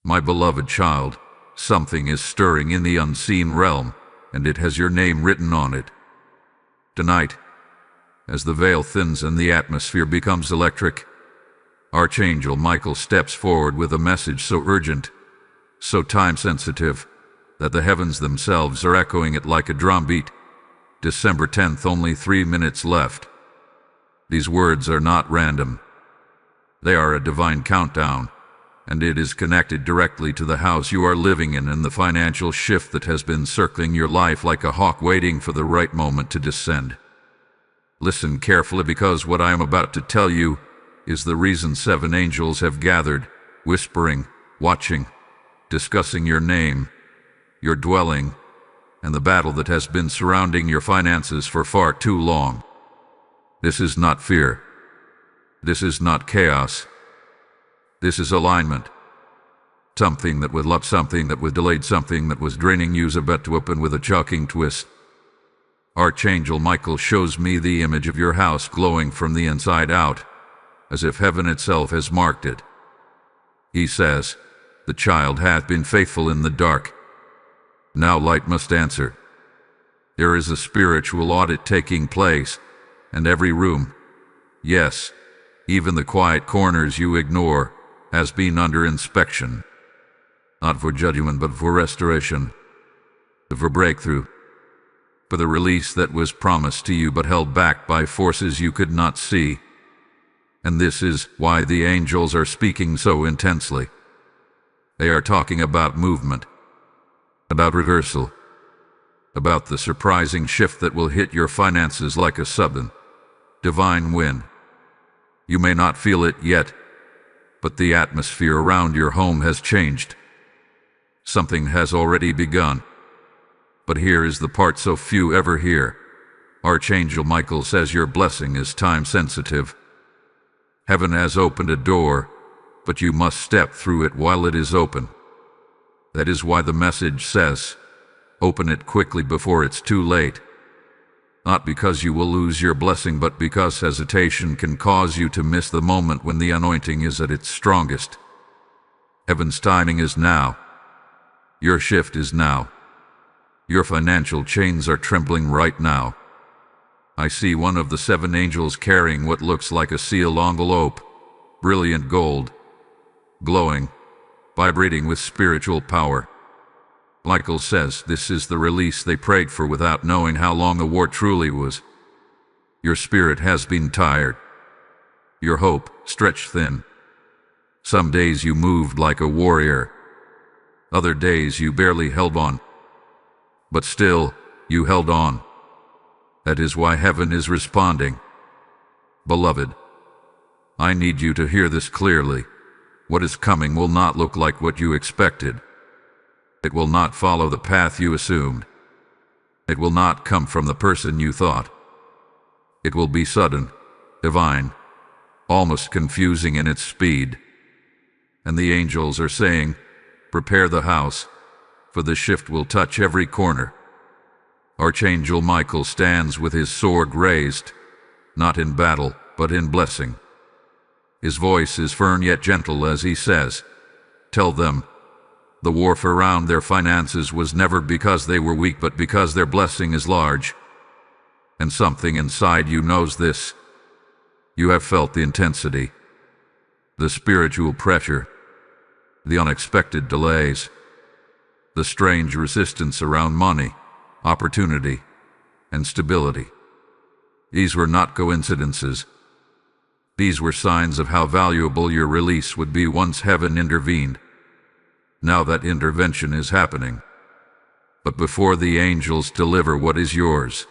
My beloved child, something is stirring in the unseen realm, and it has your name written on it. Tonight, as the veil thins and the atmosphere becomes electric, Archangel Michael steps forward with a message so urgent, so time-sensitive, that the heavens themselves are echoing it like a drumbeat. December 10th, only 3 minutes left. These words are not random. They are a divine countdown, and it is connected directly to the house you are living in and the financial shift that has been circling your life like a hawk waiting for the right moment to descend. Listen carefully, because what I am about to tell you is the reason 7 angels have gathered, whispering, watching, discussing your name, your dwelling, and the battle that has been surrounding your finances for far too long. This is not fear. This is not chaos. This is alignment. Something that was locked, something that was delayed, something that was draining you is about to open with a shocking twist. Archangel Michael shows me the image of your house glowing from the inside out, as if heaven itself has marked it. He says, "The child hath been faithful in the dark. Now light must answer." There is a spiritual audit taking place, and every room, yes, even the quiet corners you ignore, has been under inspection. Not for judgment, but for restoration, for breakthrough, for the release that was promised to you but held back by forces you could not see. And this is why the angels are speaking so intensely. They are talking about movement, about reversal, about the surprising shift that will hit your finances like a sudden, divine wind. You may not feel it yet, but the atmosphere around your home has changed. Something has already begun. But here is the part so few ever hear. Archangel Michael says your blessing is time-sensitive. Heaven has opened a door, but you must step through it while it is open. That is why the message says, open it quickly before it's too late. Not because you will lose your blessing, but because hesitation can cause you to miss the moment when the anointing is at its strongest. Heaven's timing is now. Your shift is now. Your financial chains are trembling right now. I see one of the 7 angels carrying what looks like a sealed envelope, brilliant gold, glowing, vibrating with spiritual power. Michael says this is the release they prayed for without knowing how long the war truly was. Your spirit has been tired. Your hope stretched thin. Some days you moved like a warrior. Other days you barely held on. But still, you held on. That is why heaven is responding. Beloved, I need you to hear this clearly. What is coming will not look like what you expected. It will not follow the path you assumed. It will not come from the person you thought. It will be sudden, divine, almost confusing in its speed. And the angels are saying, prepare the house, for the shift will touch every corner. Archangel Michael stands with his sword raised, not in battle, but in blessing. His voice is firm yet gentle as he says, tell them, the warfare around their finances was never because they were weak, but because their blessing is large. And something inside you knows this. You have felt the intensity, the spiritual pressure, the unexpected delays, the strange resistance around money, opportunity, and stability. These were not coincidences. These were signs of how valuable your release would be once heaven intervened. Now that intervention is happening. But before the angels deliver what is yours,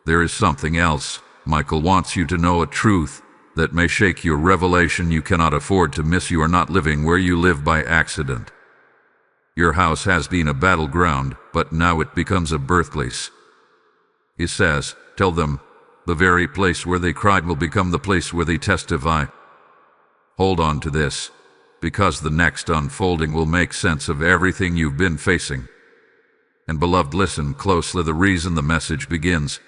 there is something else. Michael wants you to know a truth that may shake your revelation you cannot afford to miss. You are not living where you live by accident. Your house has been a battleground, but now it becomes a birthplace. He says, tell them, the very place where they cried will become the place where they testify. Hold on to this, because the next unfolding will make sense of everything you've been facing. And beloved, listen closely. The reason the message begins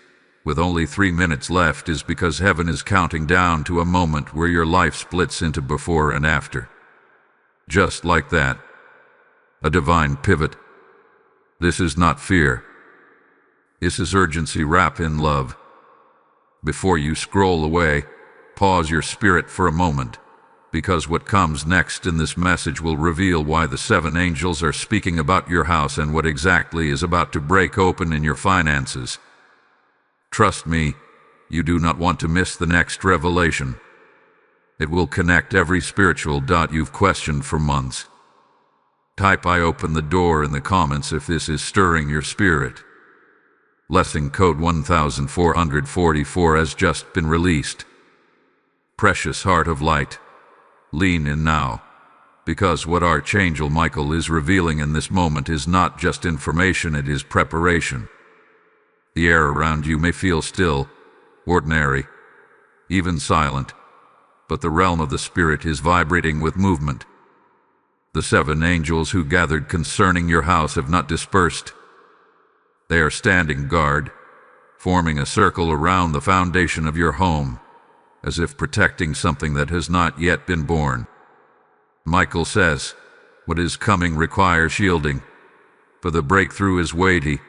with only 3 minutes left is because heaven is counting down to a moment where your life splits into before and after. Just like that, a divine pivot. This is not fear. This is urgency wrapped in love. Before you scroll away, pause your spirit for a moment, because what comes next in this message will reveal why the 7 angels are speaking about your house and what exactly is about to break open in your finances. Trust me, you do not want to miss the next revelation. It will connect every spiritual dot you've questioned for months. Type "I open the door" in the comments if this is stirring your spirit. Lesson code 1444 has just been released. Precious heart of light, lean in now, because what Archangel Michael is revealing in this moment is not just information, it is preparation. The air around you may feel still, ordinary, even silent, but the realm of the spirit is vibrating with movement. The 7 angels who gathered concerning your house have not dispersed. They are standing guard, forming a circle around the foundation of your home, as if protecting something that has not yet been born. Michael says, what is coming requires shielding, for the breakthrough is weighty,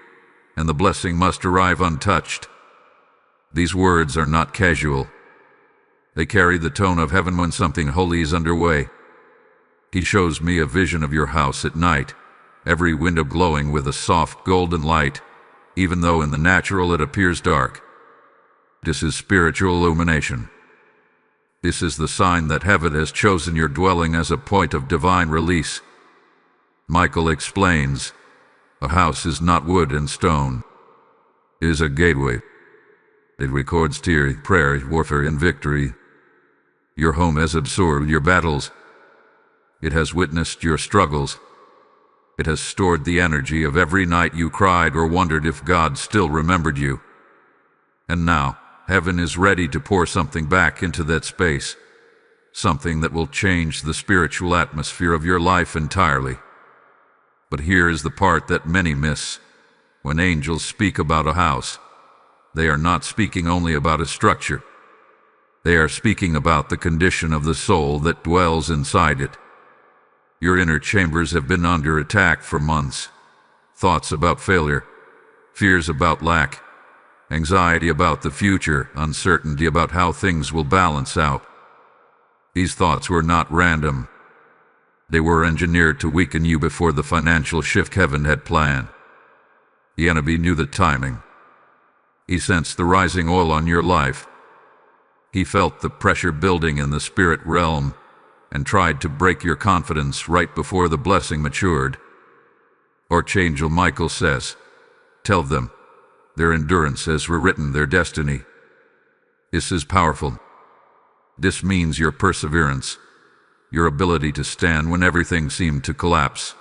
and the blessing must arrive untouched. These words are not casual. They carry the tone of heaven when something holy is underway. He shows me a vision of your house at night, every window glowing with a soft golden light, even though in the natural it appears dark. This is spiritual illumination. This is the sign that heaven has chosen your dwelling as a point of divine release. Michael explains, a house is not wood and stone. It is a gateway. It records tear, prayer, warfare, and victory. Your home has absorbed your battles. It has witnessed your struggles. It has stored the energy of every night you cried or wondered if God still remembered you. And now, heaven is ready to pour something back into that space, something that will change the spiritual atmosphere of your life entirely. But here is the part that many miss. When angels speak about a house, they are not speaking only about a structure. They are speaking about the condition of the soul that dwells inside it. Your inner chambers have been under attack for months. Thoughts about failure, fears about lack, anxiety about the future, uncertainty about how things will balance out. These thoughts were not random. They were engineered to weaken you before the financial shift heaven had planned. The enemy knew the timing. He sensed the rising oil on your life. He felt the pressure building in the spirit realm and tried to break your confidence right before the blessing matured. Archangel Michael says, tell them, their endurance has rewritten their destiny. This is powerful. This means your perseverance, your ability to stand when everything seemed to collapse,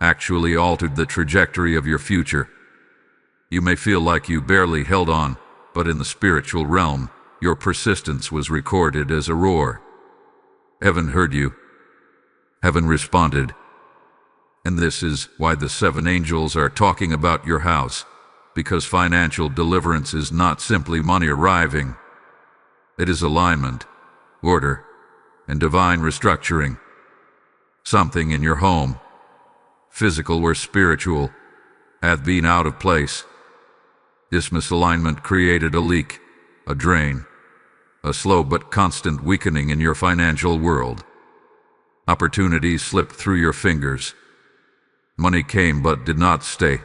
actually altered the trajectory of your future. You may feel like you barely held on, but in the spiritual realm, your persistence was recorded as a roar. Heaven heard you. Heaven responded. And this is why the 7 angels are talking about your house, because financial deliverance is not simply money arriving. It is alignment, order, and divine restructuring. Something in your home, physical or spiritual, had been out of place. This misalignment created a leak, a drain, a slow but constant weakening in your financial world. Opportunities slipped through your fingers. Money came but did not stay.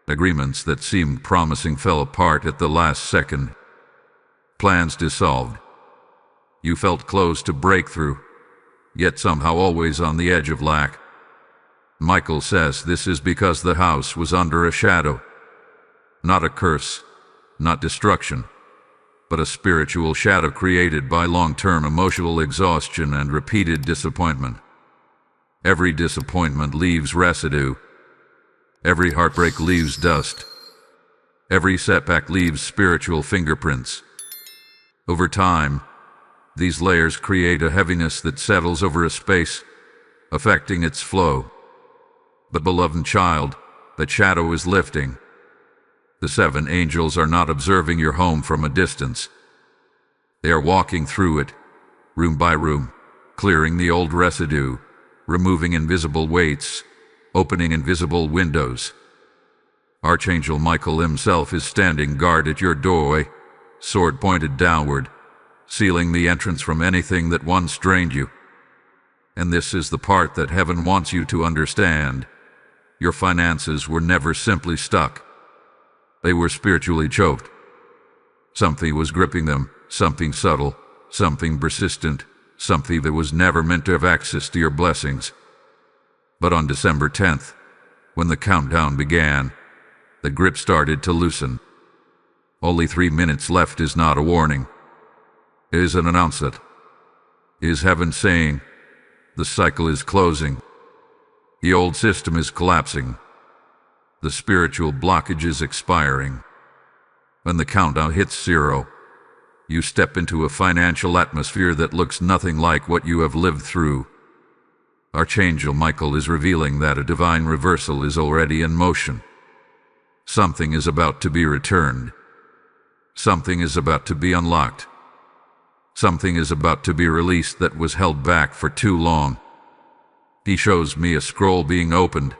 Agreements that seemed promising fell apart at the last second. Plans dissolved. You felt close to breakthrough, yet somehow always on the edge of lack. Michael says this is because the house was under a shadow. Not a curse, not destruction, but a spiritual shadow created by long-term emotional exhaustion and repeated disappointment. Every disappointment leaves residue. Every heartbreak leaves dust. Every setback leaves spiritual fingerprints. Over time, these layers create a heaviness that settles over a space, affecting its flow. But beloved child, that shadow is lifting. The 7 angels are not observing your home from a distance. They are walking through it, room by room, clearing the old residue, removing invisible weights, opening invisible windows. Archangel Michael himself is standing guard at your doorway, sword pointed downward, sealing the entrance from anything that once drained you. And this is the part that heaven wants you to understand. Your finances were never simply stuck. They were spiritually choked. Something was gripping them, something subtle, something persistent, something that was never meant to have access to your blessings. But on December 10th, when the countdown began, the grip started to loosen. Only 3 minutes left is not a warning. It is an announcement. It is heaven saying, the cycle is closing. The old system is collapsing. The spiritual blockage is expiring. When the countdown hits 0, you step into a financial atmosphere that looks nothing like what you have lived through. Archangel Michael is revealing that a divine reversal is already in motion. Something is about to be returned. Something is about to be unlocked. Something is about to be released that was held back for too long. He shows me a scroll being opened,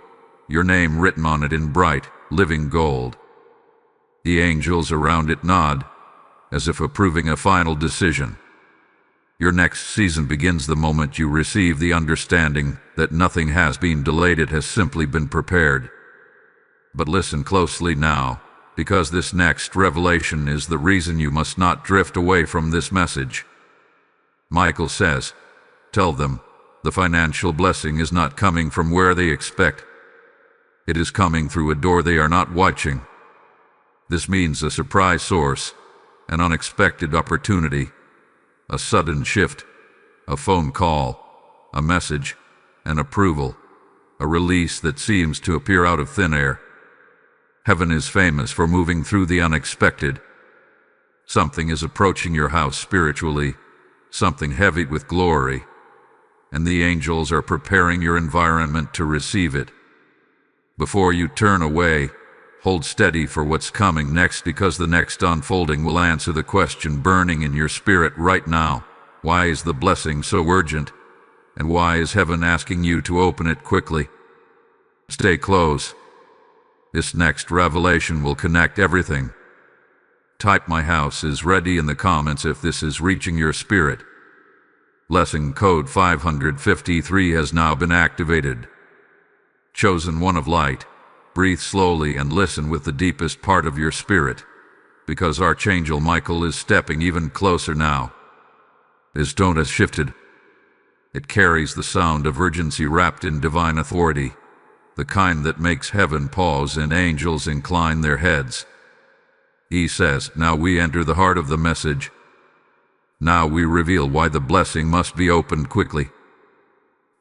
your name written on it in bright, living gold. The angels around it nod, as if approving a final decision. Your next season begins the moment you receive the understanding that nothing has been delayed, it has simply been prepared. But listen closely now, because this next revelation is the reason you must not drift away from this message. Michael says, tell them, the financial blessing is not coming from where they expect. It is coming through a door they are not watching. This means a surprise source, an unexpected opportunity, a sudden shift, a phone call, a message, an approval, a release that seems to appear out of thin air. Heaven is famous for moving through the unexpected. Something is approaching your house spiritually, something heavy with glory, and the angels are preparing your environment to receive it. Before you turn away, hold steady for what's coming next, because the next unfolding will answer the question burning in your spirit right now. Why is the blessing so urgent? And why is heaven asking you to open it quickly? Stay close. This next revelation will connect everything. Type "My house is ready" in the comments if this is reaching your spirit. Lesson code 553 has now been activated. Chosen one of light, breathe slowly and listen with the deepest part of your spirit, because Archangel Michael is stepping even closer now. His tone has shifted. It carries the sound of urgency wrapped in divine authority, the kind that makes heaven pause and angels incline their heads. He says, now we enter the heart of the message. Now we reveal why the blessing must be opened quickly.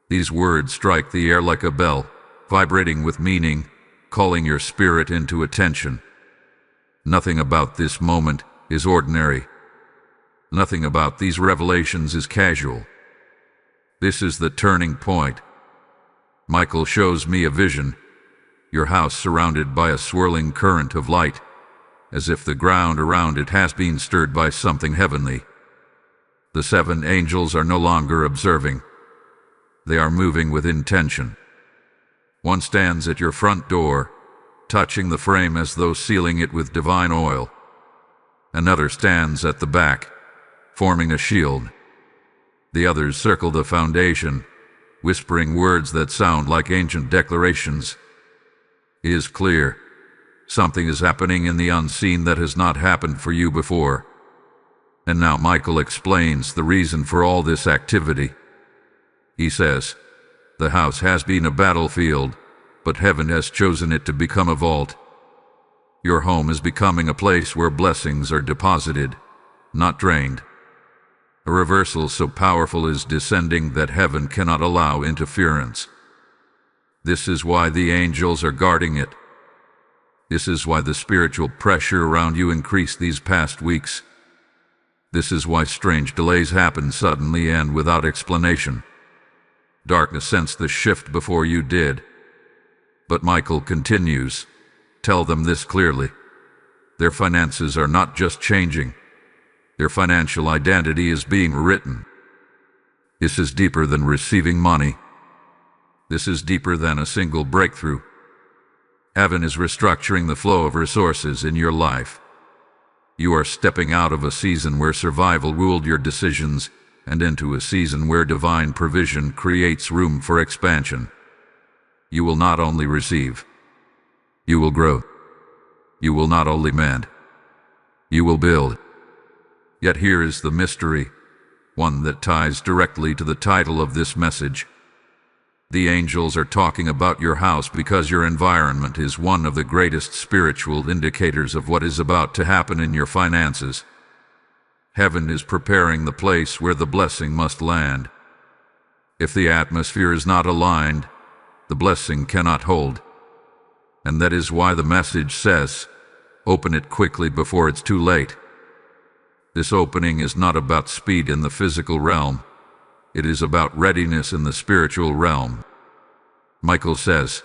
These words strike the air like a bell, vibrating with meaning, calling your spirit into attention. Nothing about this moment is ordinary. Nothing about these revelations is casual. This is the turning point. Michael shows me a vision, your house surrounded by a swirling current of light, as if the ground around it has been stirred by something heavenly. The 7 angels are no longer observing. They are moving with intention. One stands at your front door, touching the frame as though sealing it with divine oil. Another stands at the back, forming a shield. The others circle the foundation, whispering words that sound like ancient declarations. It is clear. Something is happening in the unseen that has not happened for you before. And now Michael explains the reason for all this activity. He says, the house has been a battlefield, but heaven has chosen it to become a vault. Your home is becoming a place where blessings are deposited, not drained. A reversal so powerful is descending that heaven cannot allow interference. This is why the angels are guarding it. This is why the spiritual pressure around you increased these past weeks. This is why strange delays happen suddenly and without explanation. Darkness sensed the shift before you did. But Michael continues, tell them this clearly. Their finances are not just changing. Their financial identity is being written. This is deeper than receiving money. This is deeper than a single breakthrough. Heaven is restructuring the flow of resources in your life. You are stepping out of a season where survival ruled your decisions and into a season where divine provision creates room for expansion. You will not only receive, you will grow. You will not only mend, you will build. Yet here is the mystery, one that ties directly to the title of this message. The angels are talking about your house because your environment is one of the greatest spiritual indicators of what is about to happen in your finances. Heaven is preparing the place where the blessing must land. If the atmosphere is not aligned, the blessing cannot hold. And that is why the message says, open it quickly before it's too late. This opening is not about speed in the physical realm. It is about readiness in the spiritual realm. Michael says,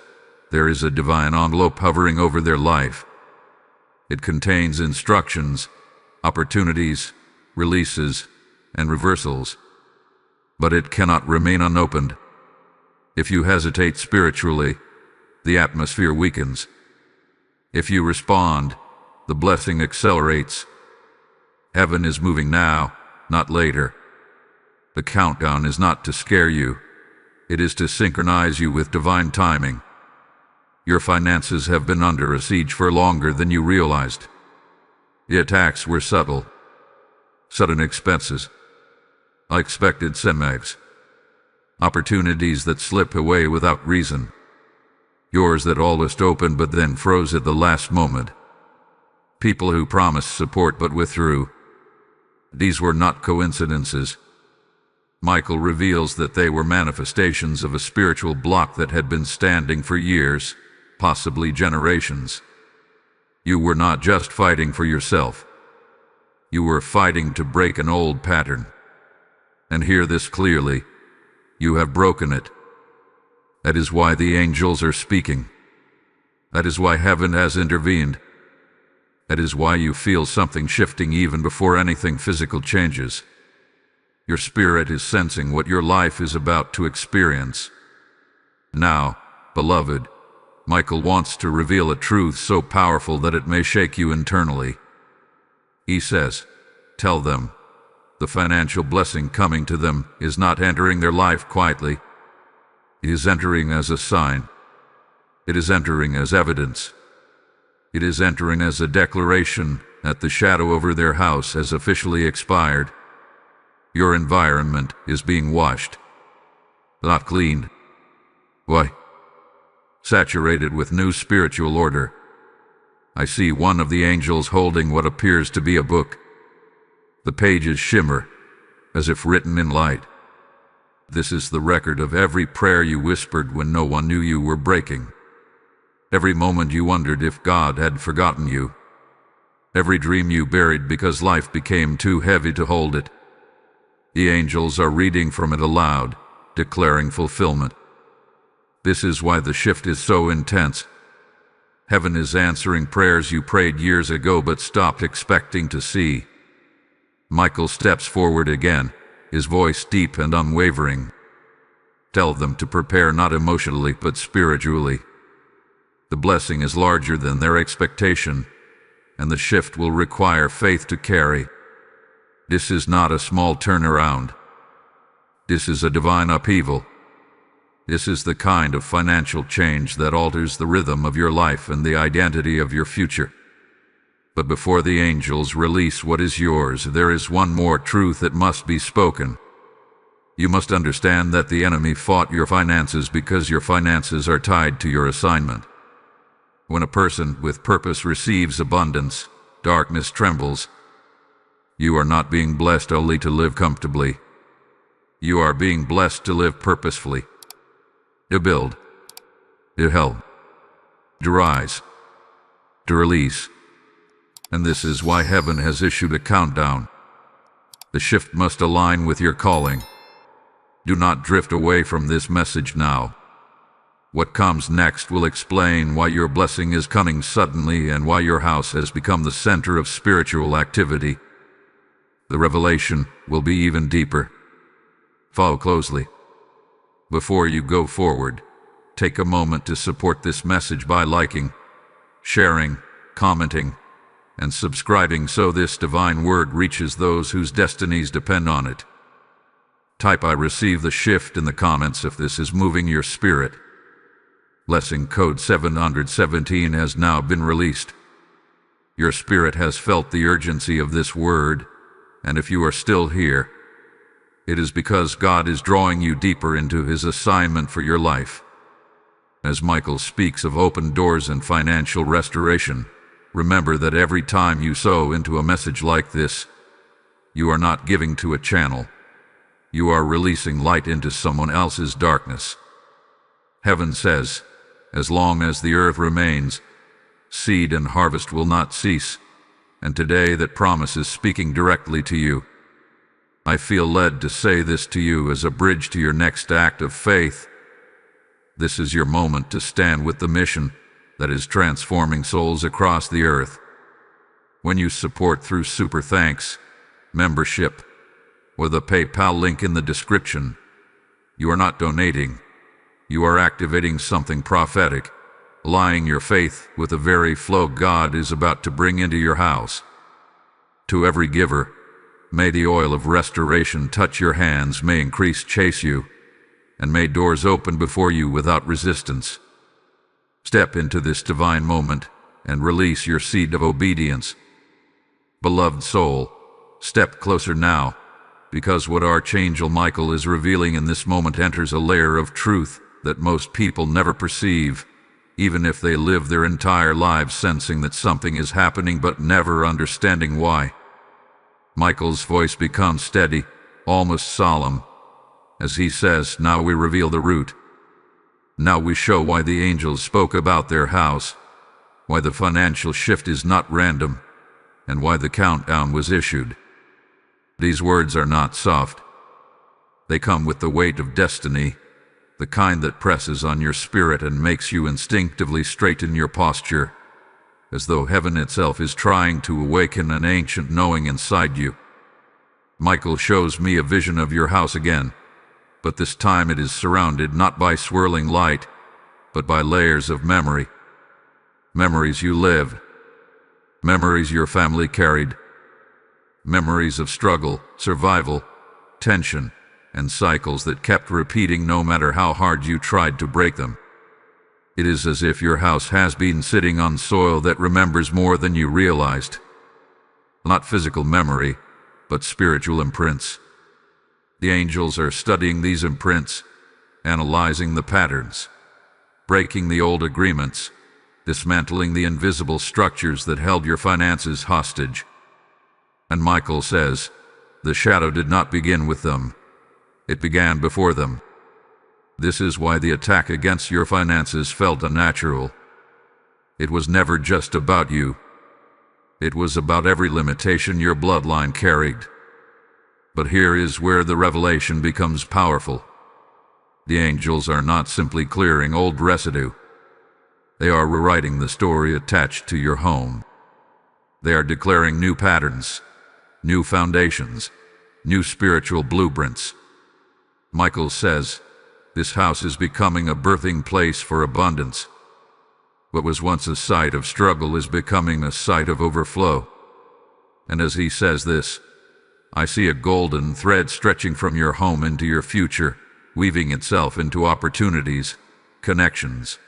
there is a divine envelope hovering over their life. It contains instructions, opportunities, releases, and reversals. But it cannot remain unopened. If you hesitate spiritually, the atmosphere weakens. If you respond, the blessing accelerates. Heaven is moving now, not later. The countdown is not to scare you. It is to synchronize you with divine timing. Your finances have been under a siege for longer than you realized. The attacks were subtle. Sudden expenses. Unexpected setbacks. Opportunities that slip away without reason. Yours that almost opened but then froze at the last moment. People who promised support but withdrew. These were not coincidences. Michael reveals that they were manifestations of a spiritual block that had been standing for years, possibly generations. You were not just fighting for yourself. You were fighting to break an old pattern. And hear this clearly. You have broken it. That is why the angels are speaking. That is why heaven has intervened. That is why you feel something shifting even before anything physical changes. Your spirit is sensing what your life is about to experience. Now, beloved, Michael wants to reveal a truth so powerful that it may shake you internally. He says, tell them, the financial blessing coming to them is not entering their life quietly. It is entering as a sign. It is entering as evidence. It is entering as a declaration that the shadow over their house has officially expired. Your environment is being washed, not cleaned. Why? Saturated with new spiritual order. I see one of the angels holding what appears to be a book. The pages shimmer, as if written in light. This is the record of every prayer you whispered when no one knew you were breaking. Every moment you wondered if God had forgotten you. Every dream you buried because life became too heavy to hold it. The angels are reading from it aloud, declaring fulfillment. This is why the shift is so intense. Heaven is answering prayers you prayed years ago but stopped expecting to see. Michael steps forward again, his voice deep and unwavering. Tell them to prepare not emotionally but spiritually. The blessing is larger than their expectation, and the shift will require faith to carry. This is not a small turnaround. This is a divine upheaval. This is the kind of financial change that alters the rhythm of your life and the identity of your future. But before the angels release what is yours, there is one more truth that must be spoken. You must understand that the enemy fought your finances because your finances are tied to your assignment. When a person with purpose receives abundance, darkness trembles. You are not being blessed only to live comfortably. You are being blessed to live purposefully. To build. To help. To rise. To release. And this is why heaven has issued a countdown. The shift must align with your calling. Do not drift away from this message now. What comes next will explain why your blessing is coming suddenly and why your house has become the center of spiritual activity. The revelation will be even deeper. Follow closely. Before you go forward, Take a moment to support this message by liking, sharing, commenting, and subscribing so this divine word reaches those whose destinies depend on it. Type "I receive the shift" in the comments if this is moving your spirit. Blessing code 717 has now been released. Your spirit has felt the urgency of this word, and if you are still here, it is because God is drawing you deeper into His assignment for your life. As Michael speaks of open doors and financial restoration, remember that every time you sow into a message like this, you are not giving to a channel. You are releasing light into someone else's darkness. Heaven says, as long as the earth remains, seed and harvest will not cease, and today that promise is speaking directly to you. I feel led to say this to you as a bridge to your next act of faith. This is your moment to stand with the mission that is transforming souls across the earth. When you support through Super Thanks, membership, or the PayPal link in the description, you are not donating. You are activating something prophetic, aligning your faith with the very flow God is about to bring into your house. To every giver, may the oil of restoration touch your hands, may increase chase you, and may doors open before you without resistance. Step into this divine moment and release your seed of obedience. Beloved soul, step closer now, because what Archangel Michael is revealing in this moment enters a layer of truth that most people never perceive, even if they live their entire lives sensing that something is happening but never understanding why. Michael's voice becomes steady, almost solemn, as he says, "Now we reveal the root. Now we show why the angels spoke about their house, why the financial shift is not random, and why the countdown was issued." These words are not soft. They come with the weight of destiny, the kind that presses on your spirit and makes you instinctively straighten your posture, as though heaven itself is trying to awaken an ancient knowing inside you. Michael shows me a vision of your house again, but this time it is surrounded not by swirling light, but by layers of memory. Memories you lived, memories your family carried, memories of struggle, survival, tension, and cycles that kept repeating no matter how hard you tried to break them. It is as if your house has been sitting on soil that remembers more than you realized. Not physical memory, but spiritual imprints. The angels are studying these imprints, analyzing the patterns, breaking the old agreements, dismantling the invisible structures that held your finances hostage. And Michael says, the shadow did not begin with them. It began before them. This is why the attack against your finances felt unnatural. It was never just about you. It was about every limitation your bloodline carried. But here is where the revelation becomes powerful. The angels are not simply clearing old residue. They are rewriting the story attached to your home. They are declaring new patterns, new foundations, new spiritual blueprints. Michael says, this house is becoming a birthing place for abundance. What was once a site of struggle is becoming a site of overflow. And as he says this, I see a golden thread stretching from your home into your future, weaving itself into opportunities, connections,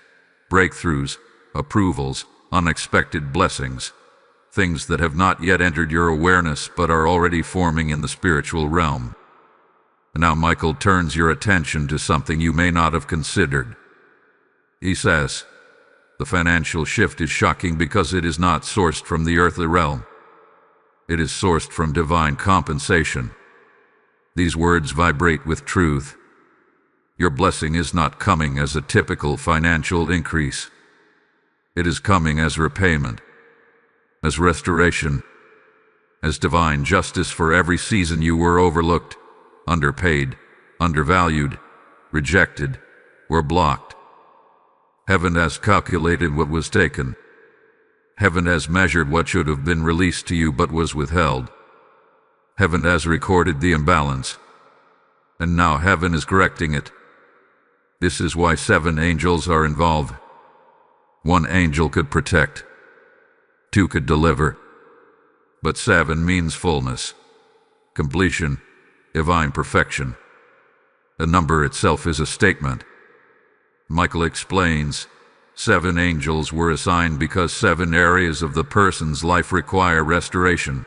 breakthroughs, approvals, unexpected blessings, things that have not yet entered your awareness but are already forming in the spiritual realm. Now Michael turns your attention to something you may not have considered. He says, the financial shift is shocking because it is not sourced from the earthly realm. It is sourced from divine compensation. These words vibrate with truth. Your blessing is not coming as a typical financial increase. It is coming as repayment, as restoration, as divine justice for every season you were overlooked, underpaid, undervalued, rejected, or blocked. Heaven has calculated what was taken. Heaven has measured what should have been released to you but was withheld. Heaven has recorded the imbalance. And now heaven is correcting it. This is why 7 angels are involved. 1 angel could protect, 2 could deliver, but 7 means fullness, completion, divine perfection. The number itself is a statement. Michael explains, 7 angels were assigned because 7 areas of the person's life require restoration.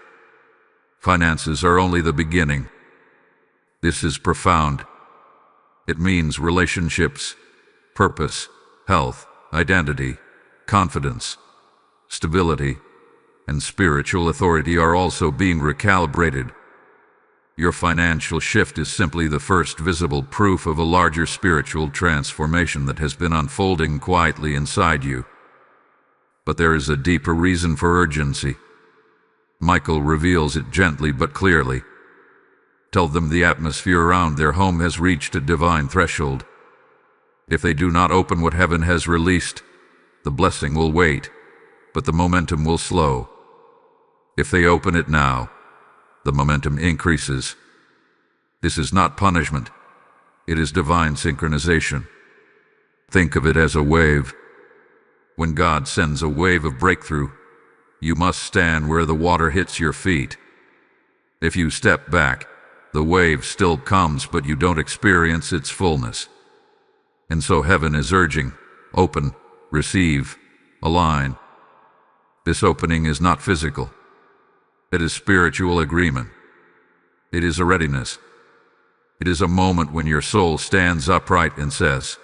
Finances are only the beginning. This is profound. It means relationships, purpose, health, identity, confidence, stability, and spiritual authority are also being recalibrated. Your financial shift is simply the first visible proof of a larger spiritual transformation that has been unfolding quietly inside you. But there is a deeper reason for urgency. Michael reveals it gently but clearly. Tell them the atmosphere around their home has reached a divine threshold. If they do not open what heaven has released, the blessing will wait, but the momentum will slow. If they open it now, the momentum increases. This is not punishment. It is divine synchronization. Think of it as a wave. When God sends a wave of breakthrough, you must stand where the water hits your feet. If you step back, the wave still comes, but you don't experience its fullness. And so heaven is urging, open, receive, align. This opening is not physical. It is spiritual agreement. It is a readiness. It is a moment when your soul stands upright and says,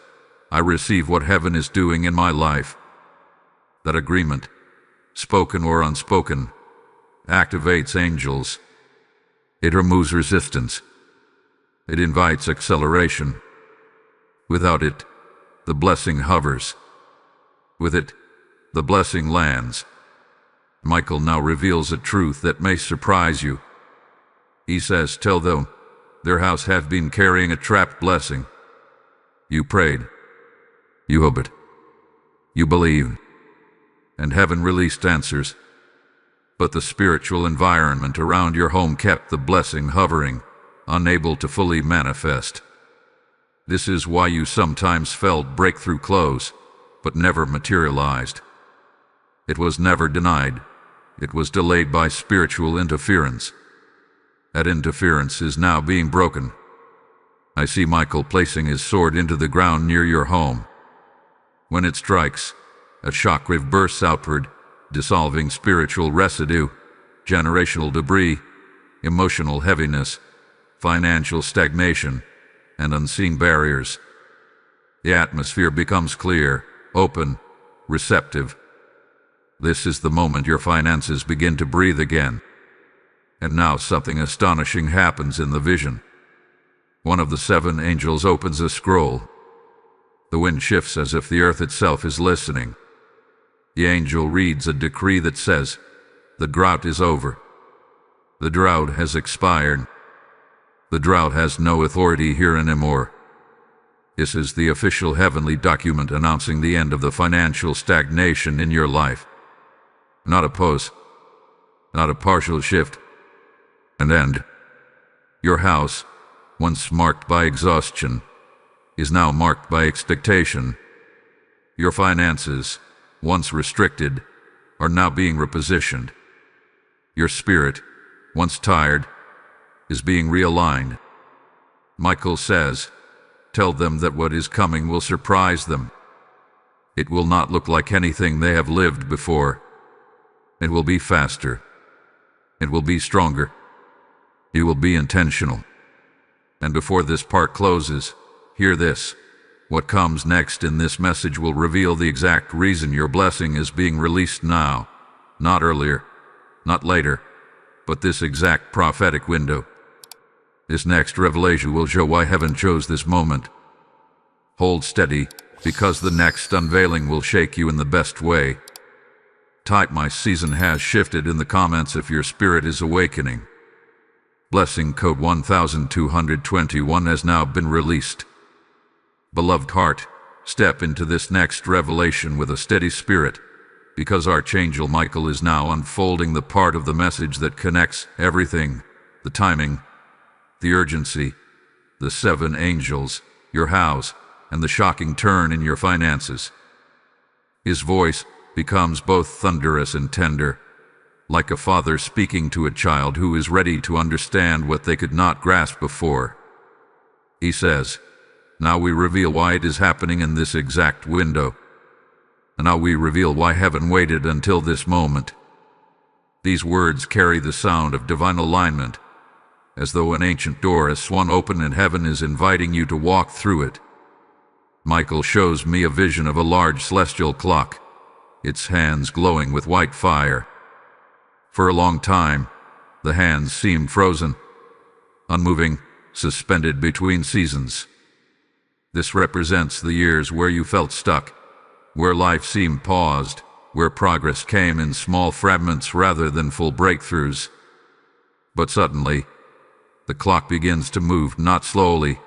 I receive what heaven is doing in my life. That agreement, spoken or unspoken, activates angels. It removes resistance. It invites acceleration. Without it, the blessing hovers. With it, the blessing lands. Michael now reveals a truth that may surprise you. He says, tell them, their house have been carrying a trapped blessing. You prayed. You hoped. You believed. And heaven released answers. But the spiritual environment around your home kept the blessing hovering, unable to fully manifest. This is why you sometimes felt breakthrough close, but never materialized. It was never denied. It was delayed by spiritual interference. That interference is now being broken. I see Michael placing his sword into the ground near your home. When it strikes, a shockwave bursts outward, dissolving spiritual residue, generational debris, emotional heaviness, financial stagnation, and unseen barriers. The atmosphere becomes clear, open, receptive. This is the moment your finances begin to breathe again. And now something astonishing happens in the vision. One of the 7 angels opens a scroll. The wind shifts as if the earth itself is listening. The angel reads a decree that says, the drought is over. The drought has expired. The drought has no authority here anymore. This is the official heavenly document announcing the end of the financial stagnation in your life. Not a pause, not a partial shift. An end. Your house, once marked by exhaustion, is now marked by expectation. Your finances, once restricted, are now being repositioned. Your spirit, once tired, is being realigned. Michael says, tell them that what is coming will surprise them. It will not look like anything they have lived before. It will be faster. It will be stronger. You will be intentional. And before this part closes, hear this. What comes next in this message will reveal the exact reason your blessing is being released now. Not earlier, not later, but this exact prophetic window. This next revelation will show why heaven chose this moment. Hold steady, because the next unveiling will shake you in the best way. Type "My season has shifted" in the comments if your spirit is awakening. Blessing code 1221 has now been released. Beloved heart, step into this next revelation with a steady spirit, because Archangel Michael is now unfolding the part of the message that connects everything: the timing, the urgency, the 7 angels, your house, and the shocking turn in your finances. His voice becomes both thunderous and tender, like a father speaking to a child who is ready to understand what they could not grasp before. He says, "Now we reveal why it is happening in this exact window. And now we reveal why heaven waited until this moment." These words carry the sound of divine alignment, as though an ancient door has swung open and heaven is inviting you to walk through it. Michael shows me a vision of a large celestial clock, its hands glowing with white fire. For a long time, the hands seemed frozen, unmoving, suspended between seasons. This represents the years where you felt stuck, where life seemed paused, where progress came in small fragments rather than full breakthroughs. But suddenly, the clock begins to move, not slowly,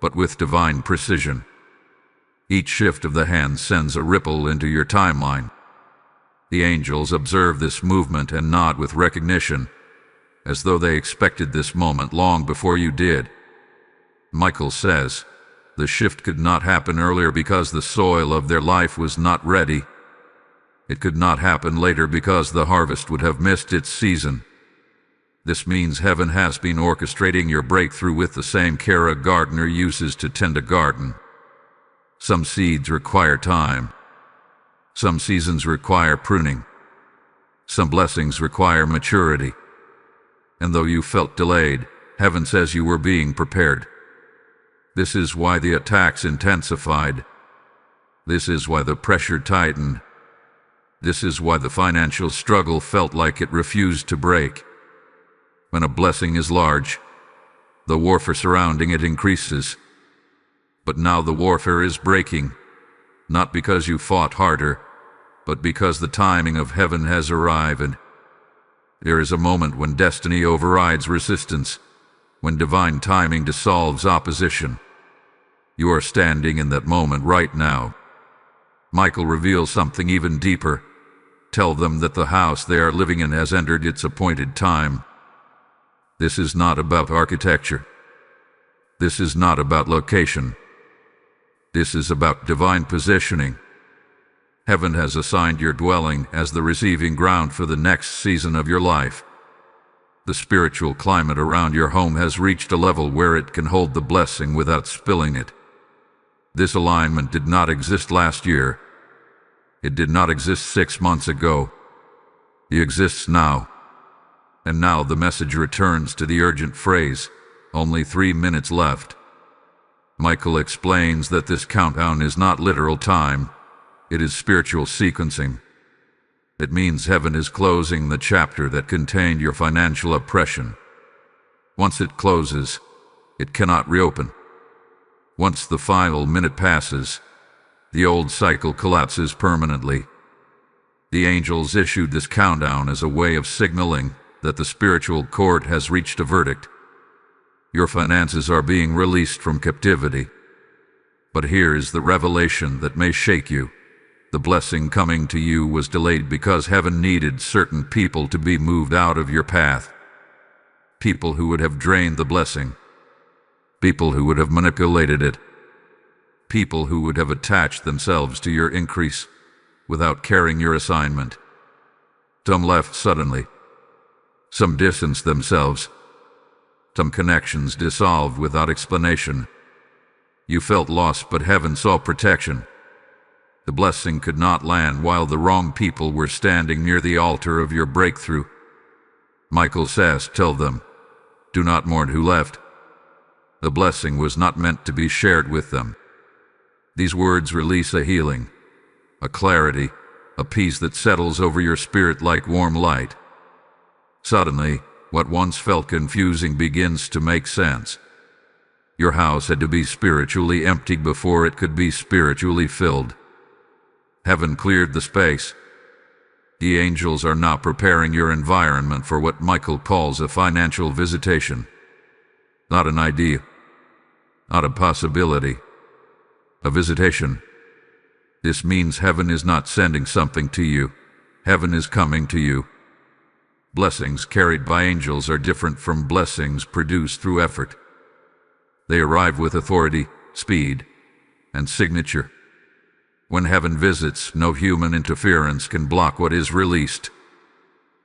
but with divine precision. Each shift of the hand sends a ripple into your timeline. The angels observe this movement and nod with recognition, as though they expected this moment long before you did. Michael says, the shift could not happen earlier because the soil of their life was not ready. It could not happen later because the harvest would have missed its season. This means heaven has been orchestrating your breakthrough with the same care a gardener uses to tend a garden. Some seeds require time. Some seasons require pruning. Some blessings require maturity. And though you felt delayed, heaven says you were being prepared. This is why the attacks intensified. This is why the pressure tightened. This is why the financial struggle felt like it refused to break. When a blessing is large, the warfare surrounding it increases. But now the warfare is breaking, not because you fought harder, but because the timing of heaven has arrived. There is a moment when destiny overrides resistance, when divine timing dissolves opposition. You are standing in that moment right now. Michael reveals something even deeper. Tell them that the house they are living in has entered its appointed time. This is not about architecture. This is not about location. This is about divine positioning. Heaven has assigned your dwelling as the receiving ground for the next season of your life. The spiritual climate around your home has reached a level where it can hold the blessing without spilling it. This alignment did not exist last year. It did not exist 6 months ago. It exists now. And now the message returns to the urgent phrase, "Only 3 minutes left." Michael explains that this countdown is not literal time. It is spiritual sequencing. It means heaven is closing the chapter that contained your financial oppression. Once it closes, it cannot reopen. Once the final minute passes, the old cycle collapses permanently. The angels issued this countdown as a way of signaling that the spiritual court has reached a verdict. Your finances are being released from captivity. But here is the revelation that may shake you. The blessing coming to you was delayed because heaven needed certain people to be moved out of your path. People who would have drained the blessing. People who would have manipulated it. People who would have attached themselves to your increase without carrying your assignment. Some left suddenly. Some distanced themselves. Some connections dissolved without explanation. You felt lost, but heaven saw protection. The blessing could not land while the wrong people were standing near the altar of your breakthrough. Michael says, tell them, do not mourn who left. The blessing was not meant to be shared with them. These words release a healing, a clarity, a peace that settles over your spirit like warm light. Suddenly, what once felt confusing begins to make sense. Your house had to be spiritually emptied before it could be spiritually filled. Heaven cleared the space. The angels are now preparing your environment for what Michael calls a financial visitation. Not an idea. Not a possibility. A visitation. This means heaven is not sending something to you. Heaven is coming to you. Blessings carried by angels are different from blessings produced through effort. They arrive with authority, speed, and signature. When heaven visits, no human interference can block what is released.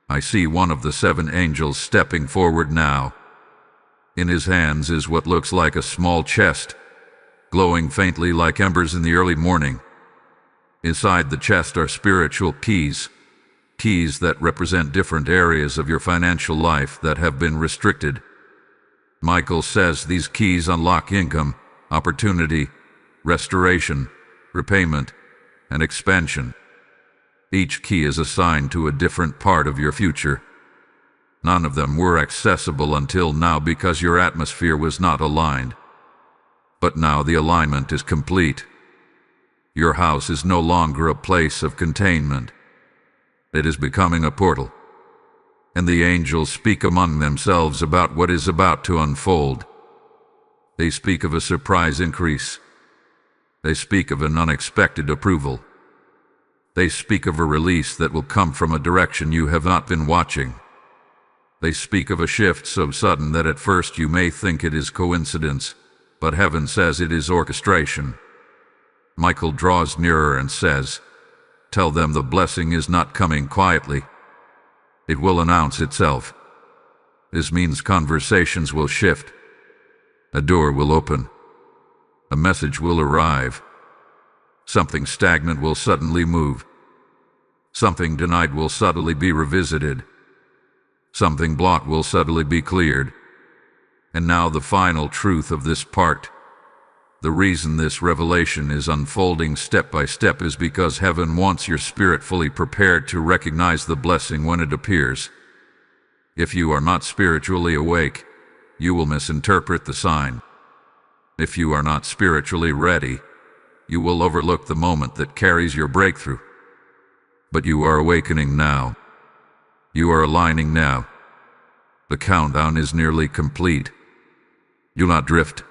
I see one of the 7 angels stepping forward now. In his hands is what looks like a small chest, glowing faintly like embers in the early morning. Inside the chest are spiritual keys, keys that represent different areas of your financial life that have been restricted. Michael says these keys unlock income, opportunity, restoration, repayment, and expansion. Each key is assigned to a different part of your future. None of them were accessible until now because your atmosphere was not aligned. But now the alignment is complete. Your house is no longer a place of containment. It is becoming a portal. And the angels speak among themselves about what is about to unfold. They speak of a surprise increase. They speak of an unexpected approval. They speak of a release that will come from a direction you have not been watching. They speak of a shift so sudden that at first you may think it is coincidence, but heaven says it is orchestration. Michael draws nearer and says, "Tell them the blessing is not coming quietly. It will announce itself. This means conversations will shift. A door will open. A message will arrive. Something stagnant will suddenly move. Something denied will subtly be revisited. Something blocked will subtly be cleared. And now the final truth of this part. The reason this revelation is unfolding step by step is because heaven wants your spirit fully prepared to recognize the blessing when it appears. If you are not spiritually awake, you will misinterpret the sign. If you are not spiritually ready, you will overlook the moment that carries your breakthrough. But you are awakening now. You are aligning now. The countdown is nearly complete. Do not drift.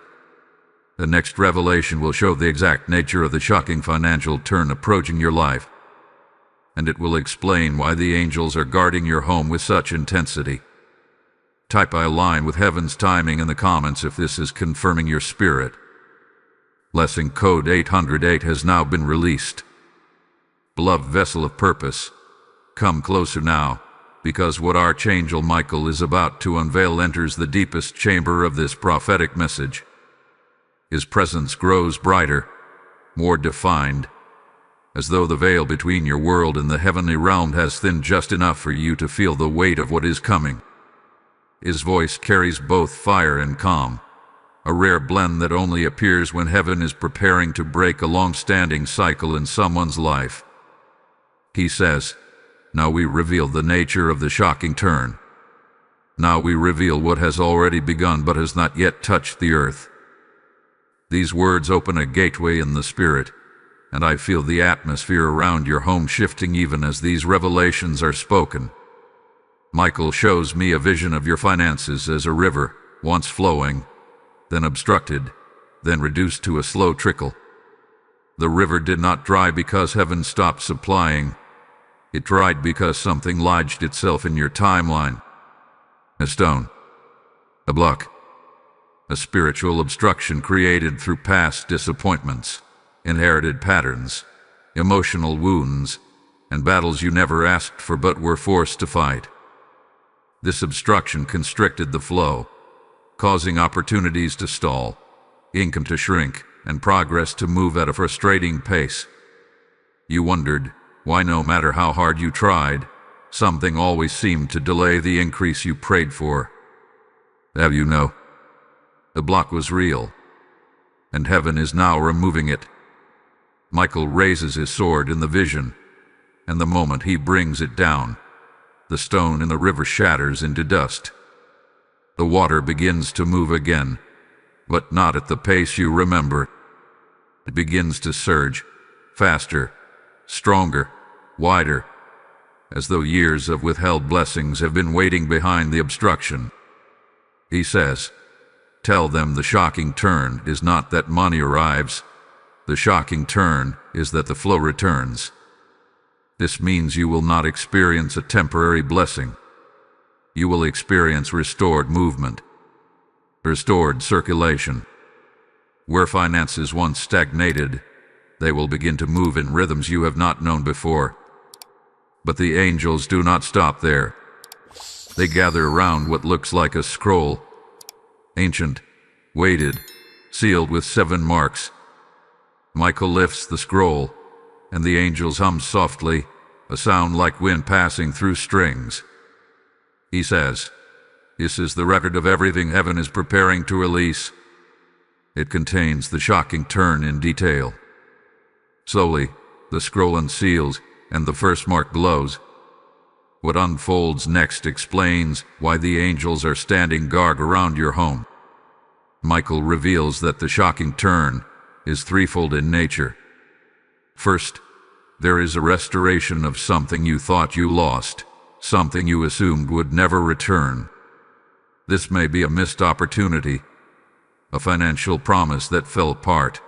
The next revelation will show the exact nature of the shocking financial turn approaching your life, and it will explain why the angels are guarding your home with such intensity. Type "I align with heaven's timing" in the comments if this is confirming your spirit. Blessing code 808 has now been released. Beloved vessel of purpose, come closer now, because what Archangel Michael is about to unveil enters the deepest chamber of this prophetic message. His presence grows brighter, more defined, as though the veil between your world and the heavenly realm has thinned just enough for you to feel the weight of what is coming. His voice carries both fire and calm, a rare blend that only appears when heaven is preparing to break a long-standing cycle in someone's life. He says, "Now we reveal the nature of the shocking turn. Now we reveal what has already begun but has not yet touched the earth." These words open a gateway in the spirit, and I feel the atmosphere around your home shifting even as these revelations are spoken. Michael shows me a vision of your finances as a river, once flowing, then obstructed, then reduced to a slow trickle. The river did not dry because heaven stopped supplying. It dried because something lodged itself in your timeline. A stone. A block. A spiritual obstruction created through past disappointments, inherited patterns, emotional wounds, and battles you never asked for but were forced to fight. This obstruction constricted the flow, causing opportunities to stall, income to shrink, and progress to move at a frustrating pace. You wondered why, no matter how hard you tried, something always seemed to delay the increase you prayed for. Have you know? The block was real, and heaven is now removing it. Michael raises his sword in the vision, and the moment he brings it down, the stone in the river shatters into dust. The water begins to move again, but not at the pace you remember. It begins to surge, faster, stronger, wider, as though years of withheld blessings have been waiting behind the obstruction. He says, "Tell them the shocking turn is not that money arrives. The shocking turn is that the flow returns. This means you will not experience a temporary blessing. You will experience restored movement, restored circulation, Where finances once stagnated, they will begin to move in rhythms you have not known before. But the angels do not stop there. They gather around what looks like a scroll, ancient, weighted, sealed with 7 marks. Michael lifts the scroll, and the angels hum softly, a sound like wind passing through strings. He says, "This is the record of everything heaven is preparing to release." It contains the shocking turn in detail. Slowly, the scroll unseals, and the first mark glows. What unfolds next explains why the angels are standing guard around your home. Michael reveals that the shocking turn is threefold in nature. First, there is a restoration of something you thought you lost, something you assumed would never return. This may be a missed opportunity, a financial promise that fell apart,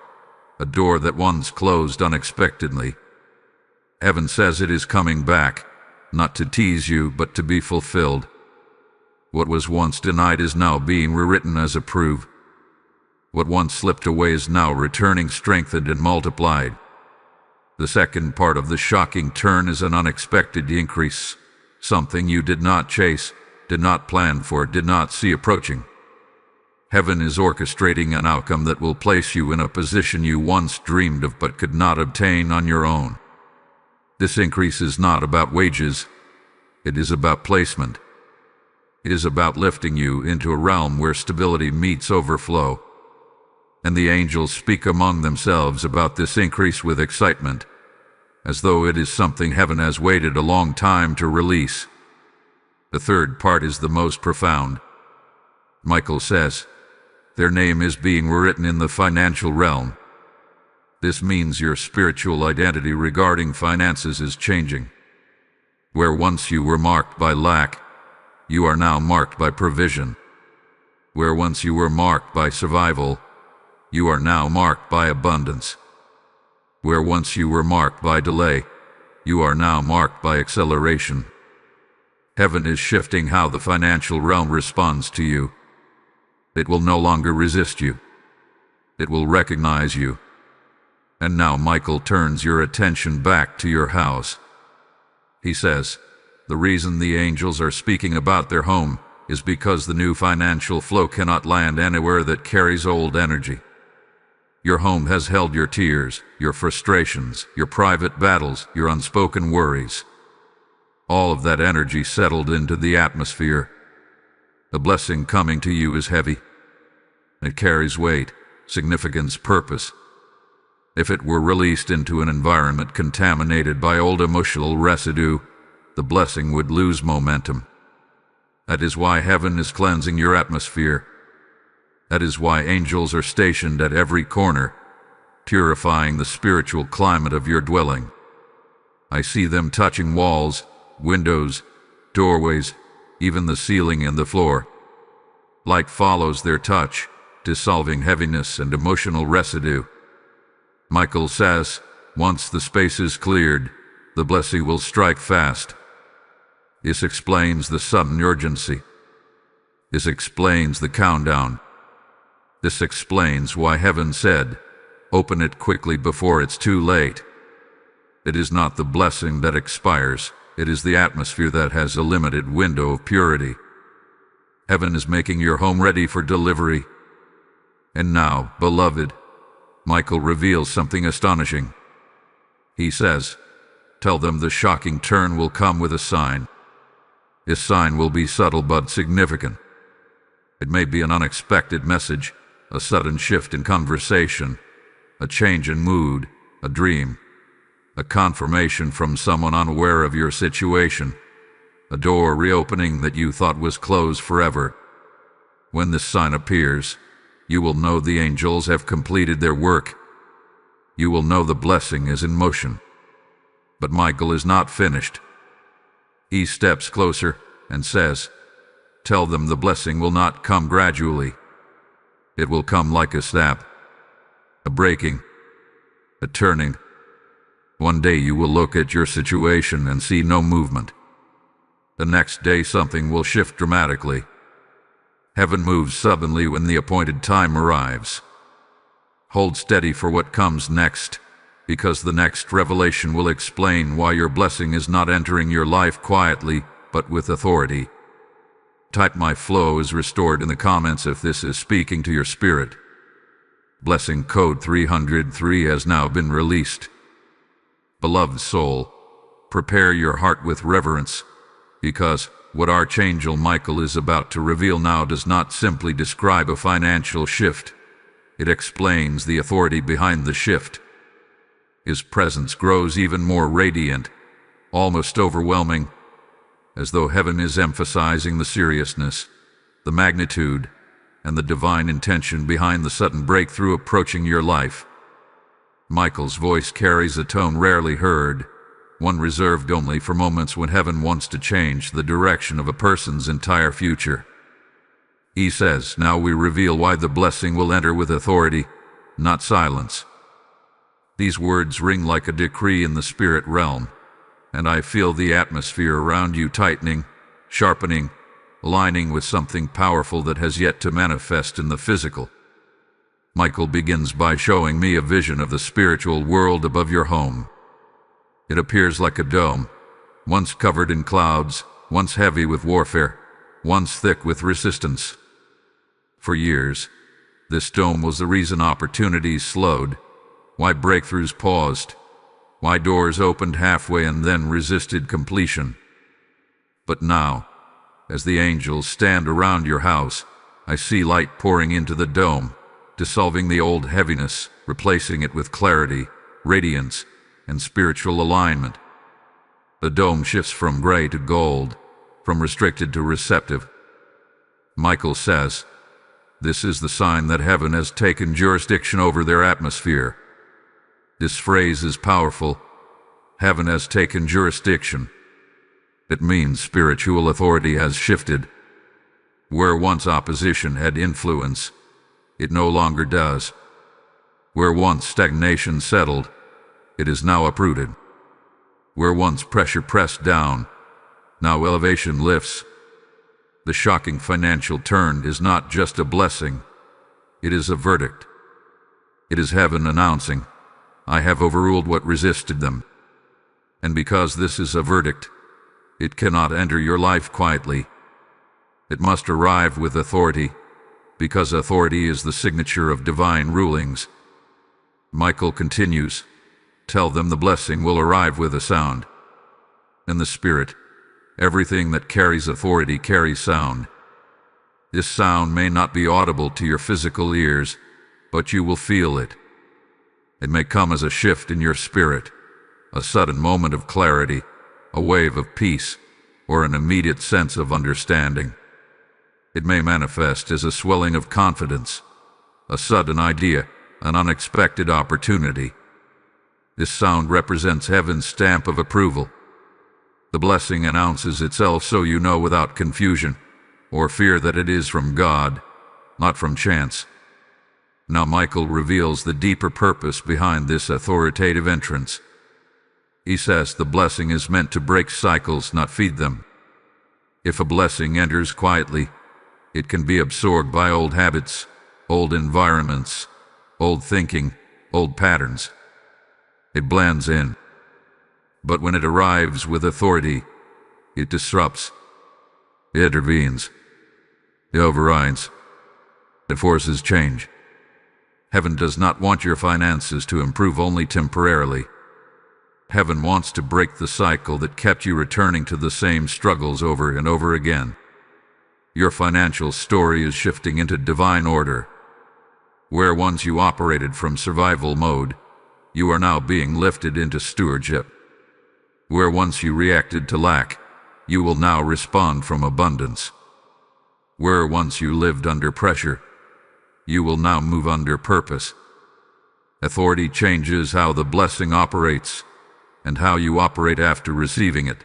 a door that once closed unexpectedly. Heaven says it is coming back, not to tease you, but to be fulfilled. What was once denied is now being rewritten as a proof. What once slipped away is now returning strengthened and multiplied. The second part of the shocking turn is an unexpected increase, something you did not chase, did not plan for, did not see approaching. Heaven is orchestrating an outcome that will place you in a position you once dreamed of but could not obtain on your own. This increase is not about wages. It is about placement. It is about lifting you into a realm where stability meets overflow. And the angels speak among themselves about this increase with excitement, as though it is something heaven has waited a long time to release. The third part is the most profound. Michael says, their name is being rewritten in the financial realm. This means your spiritual identity regarding finances is changing. Where once you were marked by lack, you are now marked by provision. Where once you were marked by survival, you are now marked by abundance. Where once you were marked by delay, you are now marked by acceleration. Heaven is shifting how the financial realm responds to you. It will no longer resist you. It will recognize you. And now Michael turns your attention back to your house. He says, the reason the angels are speaking about their home is because the new financial flow cannot land anywhere that carries old energy. Your home has held your tears, your frustrations, your private battles, your unspoken worries. All of that energy settled into the atmosphere. The blessing coming to you is heavy. It carries weight, significance, purpose. If it were released into an environment contaminated by old emotional residue, the blessing would lose momentum. That is why heaven is cleansing your atmosphere. That is why angels are stationed at every corner, purifying the spiritual climate of your dwelling. I see them touching walls, windows, doorways, even the ceiling and the floor. Light follows their touch, dissolving heaviness and emotional residue. Michael says, once the space is cleared, the blessing will strike fast. This explains the sudden urgency. This explains the countdown. This explains why heaven said, open it quickly before it's too late. It is not the blessing that expires, it is the atmosphere that has a limited window of purity. Heaven is making your home ready for delivery. And now, beloved, Michael reveals something astonishing. He says, tell them the shocking turn will come with a sign. This sign will be subtle but significant. It may be an unexpected message, a sudden shift in conversation, a change in mood, a dream, a confirmation from someone unaware of your situation, a door reopening that you thought was closed forever. When this sign appears, you will know the angels have completed their work. You will know the blessing is in motion. But Michael is not finished. He steps closer and says, tell them the blessing will not come gradually. It will come like a snap, a breaking, a turning. One day you will look at your situation and see no movement. The next day something will shift dramatically. Heaven moves suddenly when the appointed time arrives. Hold steady for what comes next, because the next revelation will explain why your blessing is not entering your life quietly, but with authority. Type "My flow is restored" in the comments if this is speaking to your spirit. Blessing code 303 has now been released. Beloved soul, prepare your heart with reverence, because what Archangel Michael is about to reveal now does not simply describe a financial shift. It explains the authority behind the shift. His presence grows even more radiant, almost overwhelming, as though heaven is emphasizing the seriousness, the magnitude, and the divine intention behind the sudden breakthrough approaching your life. Michael's voice carries a tone rarely heard, one reserved only for moments when heaven wants to change the direction of a person's entire future. He says, "Now we reveal why the blessing will enter with authority, not silence." These words ring like a decree in the spirit realm, and I feel the atmosphere around you tightening, sharpening, aligning with something powerful that has yet to manifest in the physical. Michael begins by showing me a vision of the spiritual world above your home. It appears like a dome, once covered in clouds, once heavy with warfare, once thick with resistance. For years, this dome was the reason opportunities slowed, why breakthroughs paused, why doors opened halfway and then resisted completion. But now, as the angels stand around your house, I see light pouring into the dome, dissolving the old heaviness, replacing it with clarity, radiance, and spiritual alignment. The dome shifts from gray to gold, from restricted to receptive. Michael says, "This is the sign that heaven has taken jurisdiction over their atmosphere." This phrase is powerful. Heaven has taken jurisdiction. It means spiritual authority has shifted. Where once opposition had influence, it no longer does. Where once stagnation settled, it is now uprooted. Where once pressure pressed down, now elevation lifts. The shocking financial turn is not just a blessing, it is a verdict. It is heaven announcing, "I have overruled what resisted them." And because this is a verdict, it cannot enter your life quietly. It must arrive with authority, because authority is the signature of divine rulings. Michael continues, "Tell them the blessing will arrive with a sound." In the spirit, everything that carries authority carries sound. This sound may not be audible to your physical ears, but you will feel it. It may come as a shift in your spirit, a sudden moment of clarity, a wave of peace, or an immediate sense of understanding. It may manifest as a swelling of confidence, a sudden idea, an unexpected opportunity. This sound represents heaven's stamp of approval. The blessing announces itself so you know without confusion or fear that it is from God, not from chance. Now Michael reveals the deeper purpose behind this authoritative entrance. He says the blessing is meant to break cycles, not feed them. If a blessing enters quietly, it can be absorbed by old habits, old environments, old thinking, old patterns. It blends in. But when it arrives with authority, it disrupts. It intervenes. It overrides. It forces change. Heaven does not want your finances to improve only temporarily. Heaven wants to break the cycle that kept you returning to the same struggles over and over again. Your financial story is shifting into divine order. Where once you operated from survival mode, you are now being lifted into stewardship. Where once you reacted to lack, you will now respond from abundance. Where once you lived under pressure, you will now move under purpose. Authority changes how the blessing operates and how you operate after receiving it.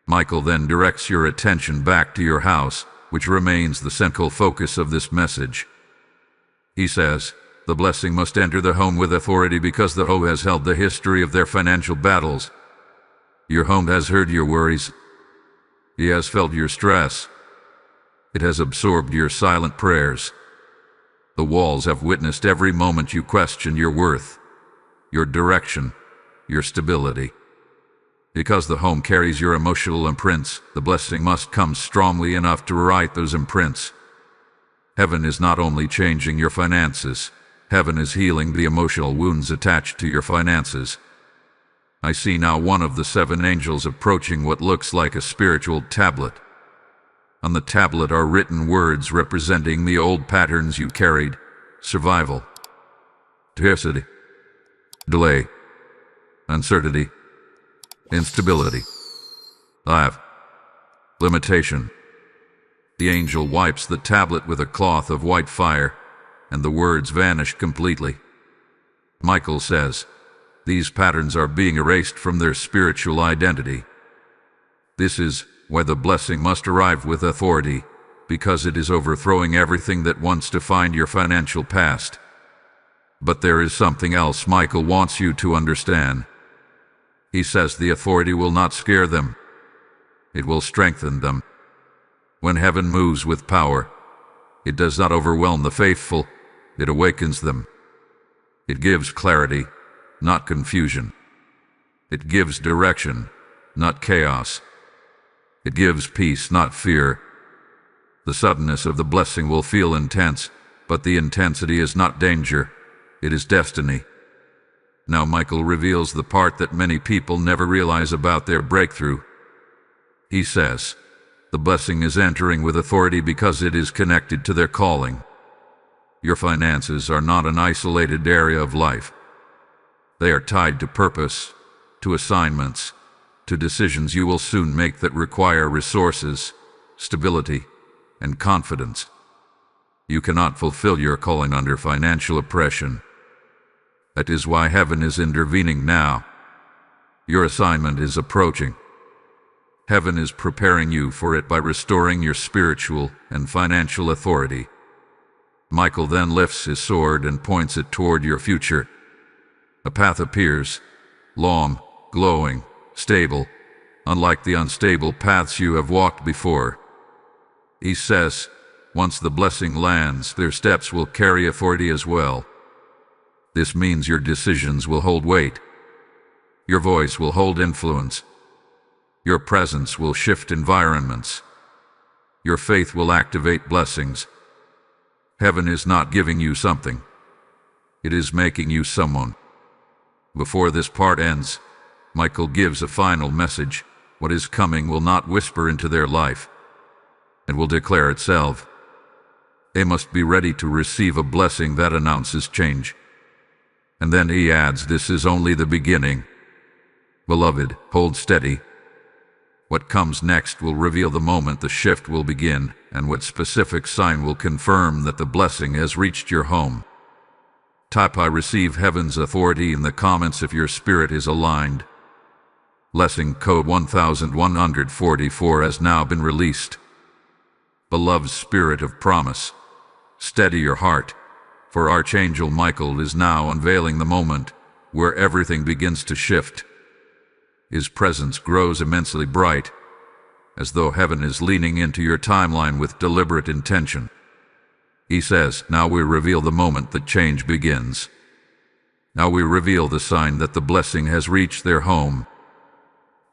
Michael then directs your attention back to your house, which remains the central focus of this message. He says, the blessing must enter the home with authority because the home has held the history of their financial battles. Your home has heard your worries. He has felt your stress. It has absorbed your silent prayers. The walls have witnessed every moment you question your worth, your direction, your stability. Because the home carries your emotional imprints, the blessing must come strongly enough to rewrite those imprints. Heaven is not only changing your finances, heaven is healing the emotional wounds attached to your finances. I see now one of the 7 angels approaching what looks like a spiritual tablet. On the tablet are written words representing the old patterns you carried: survival, scarcity, delay, uncertainty, instability, lack, limitation. The angel wipes the tablet with a cloth of white fire, and the words vanish completely. Michael says, these patterns are being erased from their spiritual identity. This is why the blessing must arrive with authority, because it is overthrowing everything that once defined your financial past. But there is something else Michael wants you to understand. He says the authority will not scare them. It will strengthen them. When heaven moves with power, it does not overwhelm the faithful, it awakens them. It gives clarity, not confusion. It gives direction, not chaos. It gives peace, not fear. The suddenness of the blessing will feel intense, but the intensity is not danger, it is destiny. Now Michael reveals the part that many people never realize about their breakthrough. He says, the blessing is entering with authority because it is connected to their calling. Your finances are not an isolated area of life. They are tied to purpose, to assignments, to decisions you will soon make that require resources, stability, and confidence. You cannot fulfill your calling under financial oppression. That is why heaven is intervening now. Your assignment is approaching. Heaven is preparing you for it by restoring your spiritual and financial authority. Michael then lifts his sword and points it toward your future. A path appears, long, glowing, stable, unlike the unstable paths you have walked before. He says, once the blessing lands, their steps will carry authority as well. This means your decisions will hold weight. Your voice will hold influence. Your presence will shift environments. Your faith will activate blessings. Heaven is not giving you something. It is making you someone. Before this part ends, Michael gives a final message. What is coming will not whisper into their life. It will declare itself. They must be ready to receive a blessing that announces change. And then he adds, this is only the beginning. Beloved, hold steady. What comes next will reveal the moment the shift will begin, and what specific sign will confirm that the blessing has reached your home. Type I receive heaven's authority in the comments if your spirit is aligned. Blessing code 1144 has now been released. Beloved spirit of promise, steady your heart, for Archangel Michael is now unveiling the moment where everything begins to shift. His presence grows immensely bright, as though heaven is leaning into your timeline with deliberate intention. He says, now we reveal the moment that change begins. Now we reveal the sign that the blessing has reached their home.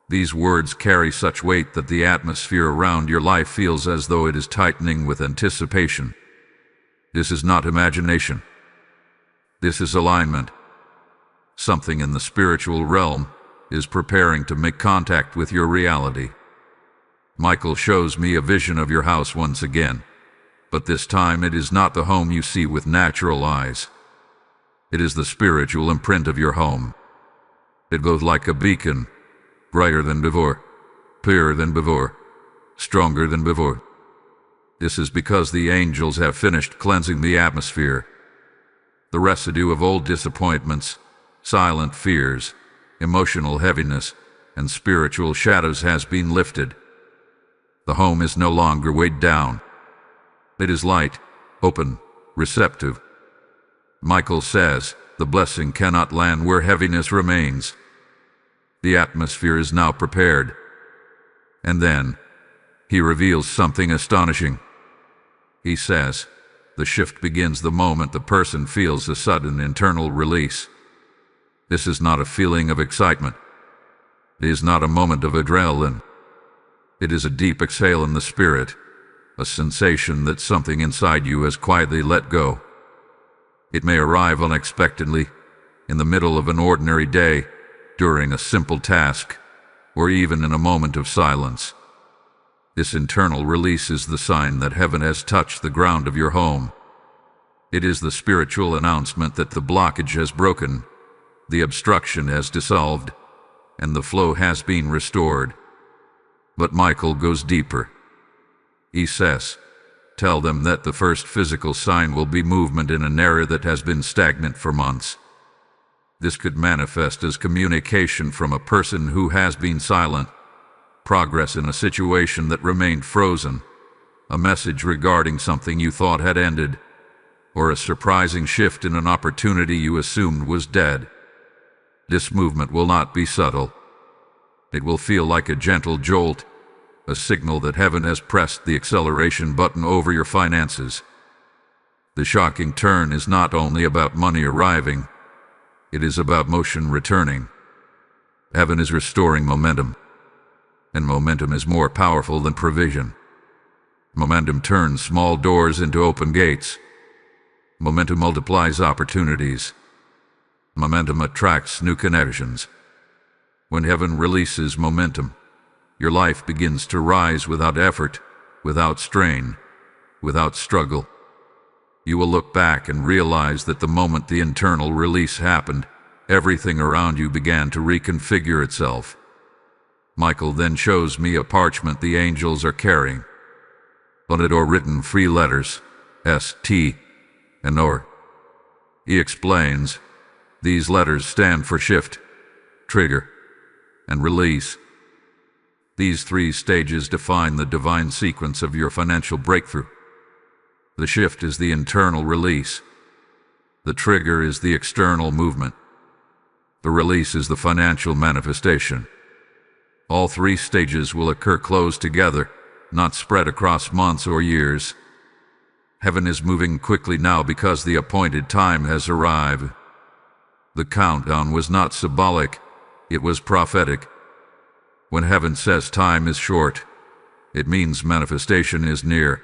These words carry such weight that the atmosphere around your life feels as though it is tightening with anticipation. This is not imagination. This is alignment. Something in the spiritual realm is preparing to make contact with your reality. Michael shows me a vision of your house once again, but this time it is not the home you see with natural eyes. It is the spiritual imprint of your home. It goes like a beacon, brighter than before, clearer than before, stronger than before. This is because the angels have finished cleansing the atmosphere. The residue of old disappointments, silent fears, emotional heaviness, and spiritual shadows has been lifted. The home is no longer weighed down. It is light, open, receptive. Michael says, the blessing cannot land where heaviness remains. The atmosphere is now prepared. And then, he reveals something astonishing. He says, The shift begins the moment the person feels a sudden internal release. This is not a feeling of excitement. It is not a moment of adrenaline. It is a deep exhale in the spirit, a sensation that something inside you has quietly let go. It may arrive unexpectedly, in the middle of an ordinary day, during a simple task, or even in a moment of silence. This internal release is the sign that heaven has touched the ground of your home. It is the spiritual announcement that the blockage has broken, the obstruction has dissolved, and the flow has been restored. But Michael goes deeper. He says, tell them that the first physical sign will be movement in an area that has been stagnant for months. This could manifest as communication from a person who has been silent, progress in a situation that remained frozen, a message regarding something you thought had ended, or a surprising shift in an opportunity you assumed was dead. This movement will not be subtle. It will feel like a gentle jolt, a signal that heaven has pressed the acceleration button over your finances. The shocking turn is not only about money arriving, it is about motion returning. Heaven is restoring momentum, and momentum is more powerful than provision. Momentum turns small doors into open gates. Momentum multiplies opportunities. Momentum attracts new connections. When heaven releases momentum, your life begins to rise without effort, without strain, without struggle. You will look back and realize that the moment the internal release happened, everything around you began to reconfigure itself. Michael then shows me a parchment the angels are carrying. On it are written 3 letters, S, T, and OR. He explains, these letters stand for shift, trigger, and release. These 3 stages define the divine sequence of your financial breakthrough. The shift is the internal release. The trigger is the external movement. The release is the financial manifestation. All 3 stages will occur close together, not spread across months or years. Heaven is moving quickly now because the appointed time has arrived. The countdown was not symbolic, it was prophetic. When heaven says time is short, it means manifestation is near.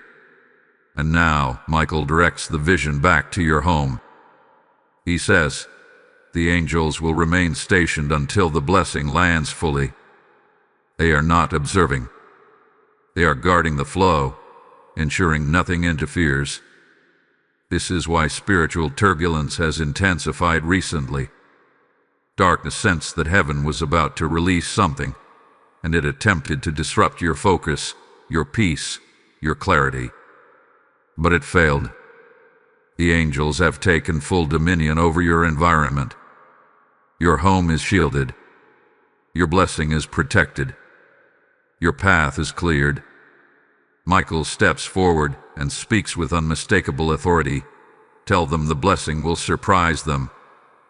And now, Michael directs the vision back to your home. He says, the angels will remain stationed until the blessing lands fully. They are not observing. They are guarding the flow, ensuring nothing interferes. This is why spiritual turbulence has intensified recently. Darkness sensed that heaven was about to release something, and it attempted to disrupt your focus, your peace, your clarity. But it failed. The angels have taken full dominion over your environment. Your home is shielded. Your blessing is protected. Your path is cleared. Michael steps forward and speaks with unmistakable authority. Tell them the blessing will surprise them,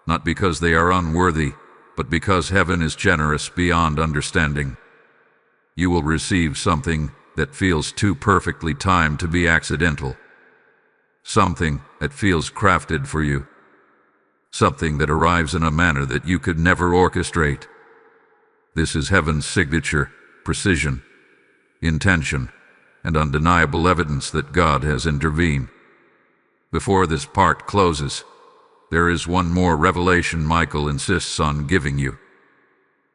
not because they are unworthy, but because heaven is generous beyond understanding. You will receive something that feels too perfectly timed to be accidental. Something that feels crafted for you. Something that arrives in a manner that you could never orchestrate. This is heaven's signature, precision, intention, and undeniable evidence that God has intervened. Before this part closes, there is one more revelation Michael insists on giving you.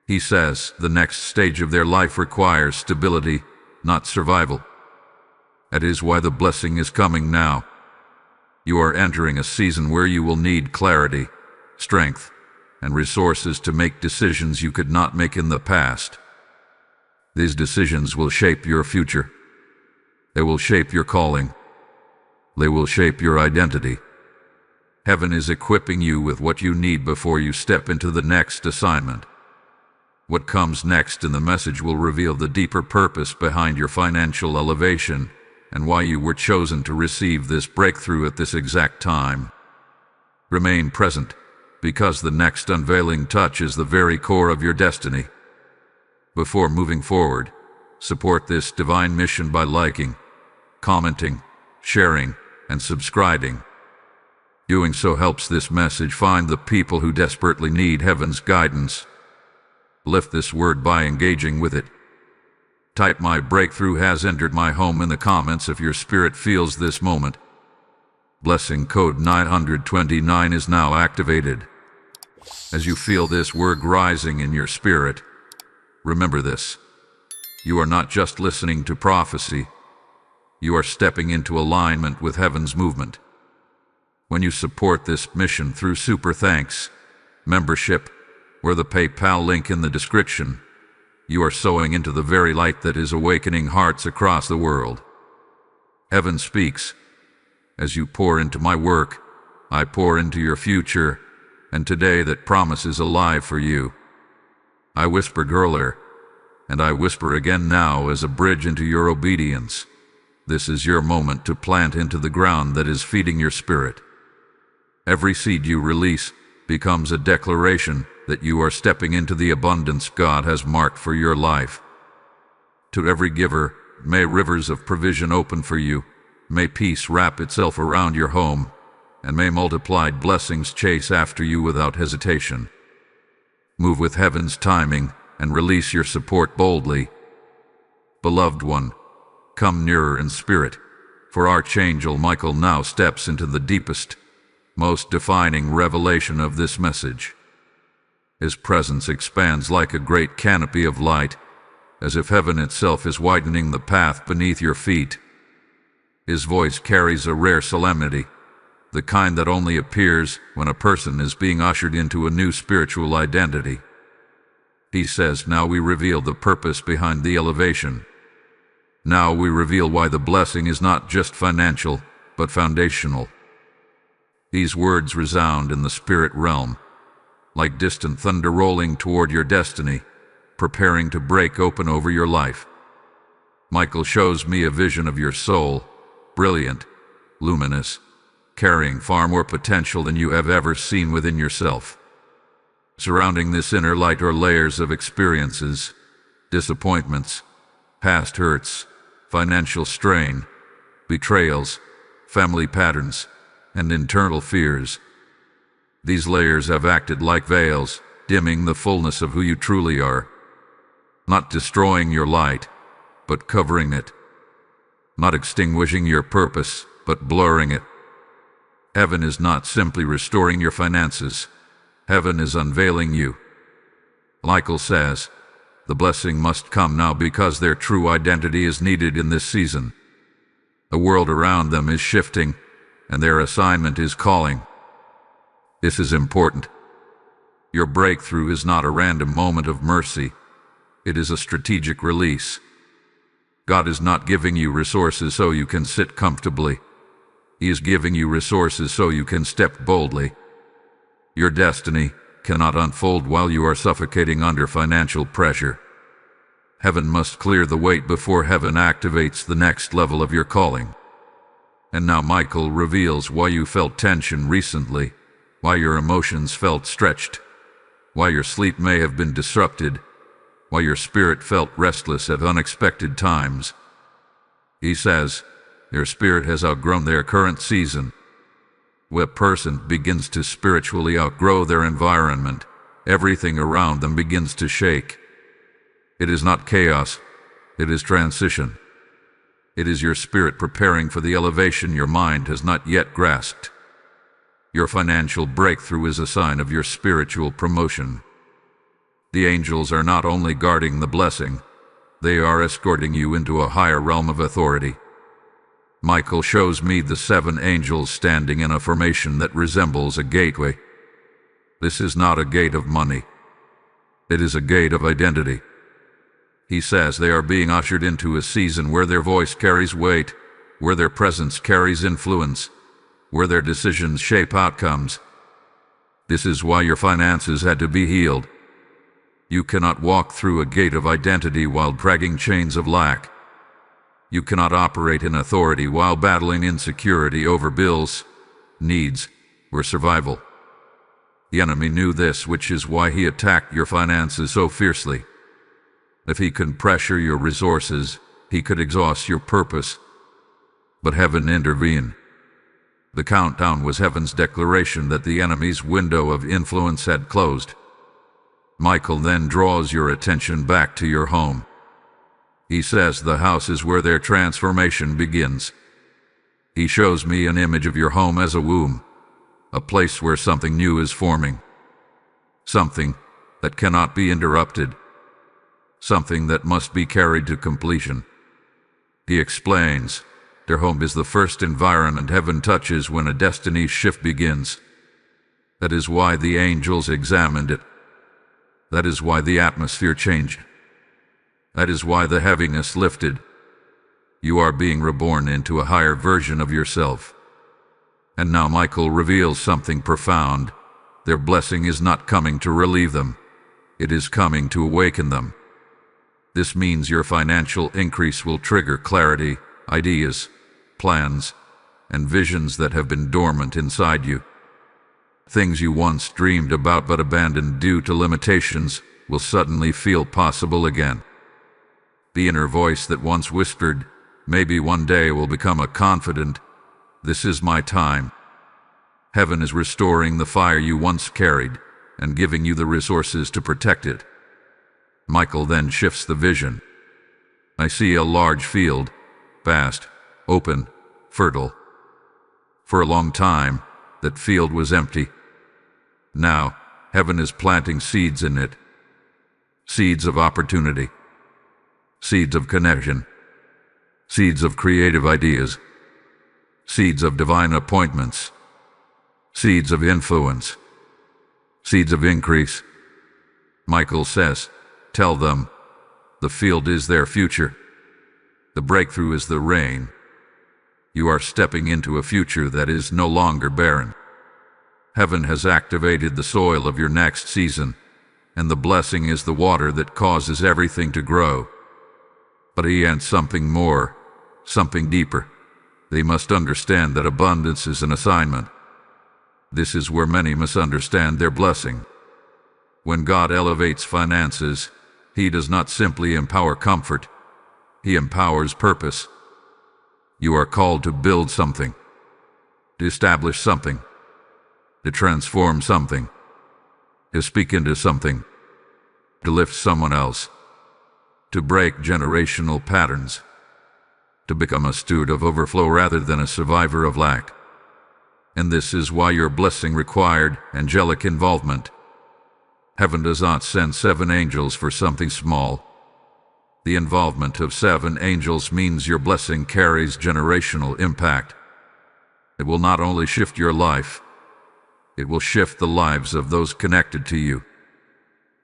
He says the next stage of their life requires stability, not survival. That is why the blessing is coming now. You are entering a season where you will need clarity, strength, and resources to make decisions you could not make in the past. These decisions will shape your future. They will shape your calling. They will shape your identity. Heaven is equipping you with what you need before you step into the next assignment. What comes next in the message will reveal the deeper purpose behind your financial elevation and why you were chosen to receive this breakthrough at this exact time. Remain present, because the next unveiling touch is the very core of your destiny. Before moving forward, support this divine mission by liking, commenting, sharing, and subscribing. Doing so helps this message find the people who desperately need heaven's guidance. Lift this word by engaging with it. Type "My breakthrough has entered my home" in the comments if your spirit feels this moment. Blessing code 929 is now activated. As you feel this word rising in your spirit, remember this. You are not just listening to prophecy. You are stepping into alignment with heaven's movement. When you support this mission through Super Thanks membership, or the PayPal link in the description, you are sowing into the very light that is awakening hearts across the world. Heaven speaks. As you pour into my work, I pour into your future, and today that promise is alive for you. I whispered earlier, and I whisper again now as a bridge into your obedience. This is your moment to plant into the ground that is feeding your spirit. Every seed you release becomes a declaration that you are stepping into the abundance God has marked for your life. To every giver, may rivers of provision open for you, may peace wrap itself around your home, and may multiplied blessings chase after you without hesitation. Move with heaven's timing and release your support boldly. Beloved one, come nearer in spirit, for Archangel Michael now steps into the deepest, most defining revelation of this message. His presence expands like a great canopy of light, as if heaven itself is widening the path beneath your feet. His voice carries a rare solemnity, the kind that only appears when a person is being ushered into a new spiritual identity. He says, "Now we reveal the purpose behind the elevation. Now we reveal why the blessing is not just financial, but foundational." These words resound in the spirit realm, like distant thunder rolling toward your destiny, preparing to break open over your life. Michael shows me a vision of your soul, brilliant, luminous, carrying far more potential than you have ever seen within yourself. Surrounding this inner light are layers of experiences, disappointments, past hurts, financial strain, betrayals, family patterns, and internal fears. These layers have acted like veils, dimming the fullness of who you truly are. Not destroying your light, but covering it. Not extinguishing your purpose, but blurring it. Heaven is not simply restoring your finances. Heaven is unveiling you. Michael says, the blessing must come now because their true identity is needed in this season. The world around them is shifting, and their assignment is calling. This is important. Your breakthrough is not a random moment of mercy. It is a strategic release. God is not giving you resources so you can sit comfortably. He is giving you resources so you can step boldly. Your destiny cannot unfold while you are suffocating under financial pressure. Heaven must clear the weight before heaven activates the next level of your calling. And now Michael reveals why you felt tension recently, why your emotions felt stretched, why your sleep may have been disrupted, why your spirit felt restless at unexpected times. He says, your spirit has outgrown their current season. When a person begins to spiritually outgrow their environment, everything around them begins to shake. It is not chaos, it is transition. It is your spirit preparing for the elevation your mind has not yet grasped. Your financial breakthrough is a sign of your spiritual promotion. The angels are not only guarding the blessing, they are escorting you into a higher realm of authority. Michael shows me the 7 angels standing in a formation that resembles a gateway. This is not a gate of money. It is a gate of identity. He says they are being ushered into a season where their voice carries weight, where their presence carries influence, where their decisions shape outcomes. This is why your finances had to be healed. You cannot walk through a gate of identity while dragging chains of lack. You cannot operate in authority while battling insecurity over bills, needs, or survival. The enemy knew this, which is why he attacked your finances so fiercely. If he could pressure your resources, he could exhaust your purpose. But heaven intervened. The countdown was heaven's declaration that the enemy's window of influence had closed. Michael then draws your attention back to your home. He says the house is where their transformation begins. He shows me an image of your home as a womb, a place where something new is forming. Something that cannot be interrupted. Something that must be carried to completion. He explains, their home is the first environment heaven touches when a destiny shift begins. That is why the angels examined it. That is why the atmosphere changed. That is why the heaviness lifted. You are being reborn into a higher version of yourself. And now Michael reveals something profound. Their blessing is not coming to relieve them. It is coming to awaken them. This means your financial increase will trigger clarity, ideas, plans, and visions that have been dormant inside you. Things you once dreamed about but abandoned due to limitations will suddenly feel possible again. The inner voice that once whispered, maybe one day, will become a confident, this is my time. Heaven is restoring the fire you once carried and giving you the resources to protect it. Michael then shifts the vision. I see a large field, vast, open, fertile. For a long time, that field was empty. Now, heaven is planting seeds in it. Seeds of opportunity. Seeds of connection. Seeds of creative ideas. Seeds of divine appointments. Seeds of influence. Seeds of increase. Michael says, tell them, the field is their future. The breakthrough is the rain. You are stepping into a future that is no longer barren. Heaven has activated the soil of your next season, and the blessing is the water that causes everything to grow. But he adds something more, something deeper. They must understand that abundance is an assignment. This is where many misunderstand their blessing. When God elevates finances, He does not simply empower comfort. He empowers purpose. You are called to build something, to establish something, to transform something, to speak into something, to lift someone else, to break generational patterns, to become a steward of overflow rather than a survivor of lack. And this is why your blessing required angelic involvement. Heaven does not send 7 angels for something small. The involvement of 7 angels means your blessing carries generational impact. It will not only shift your life, it will shift the lives of those connected to you.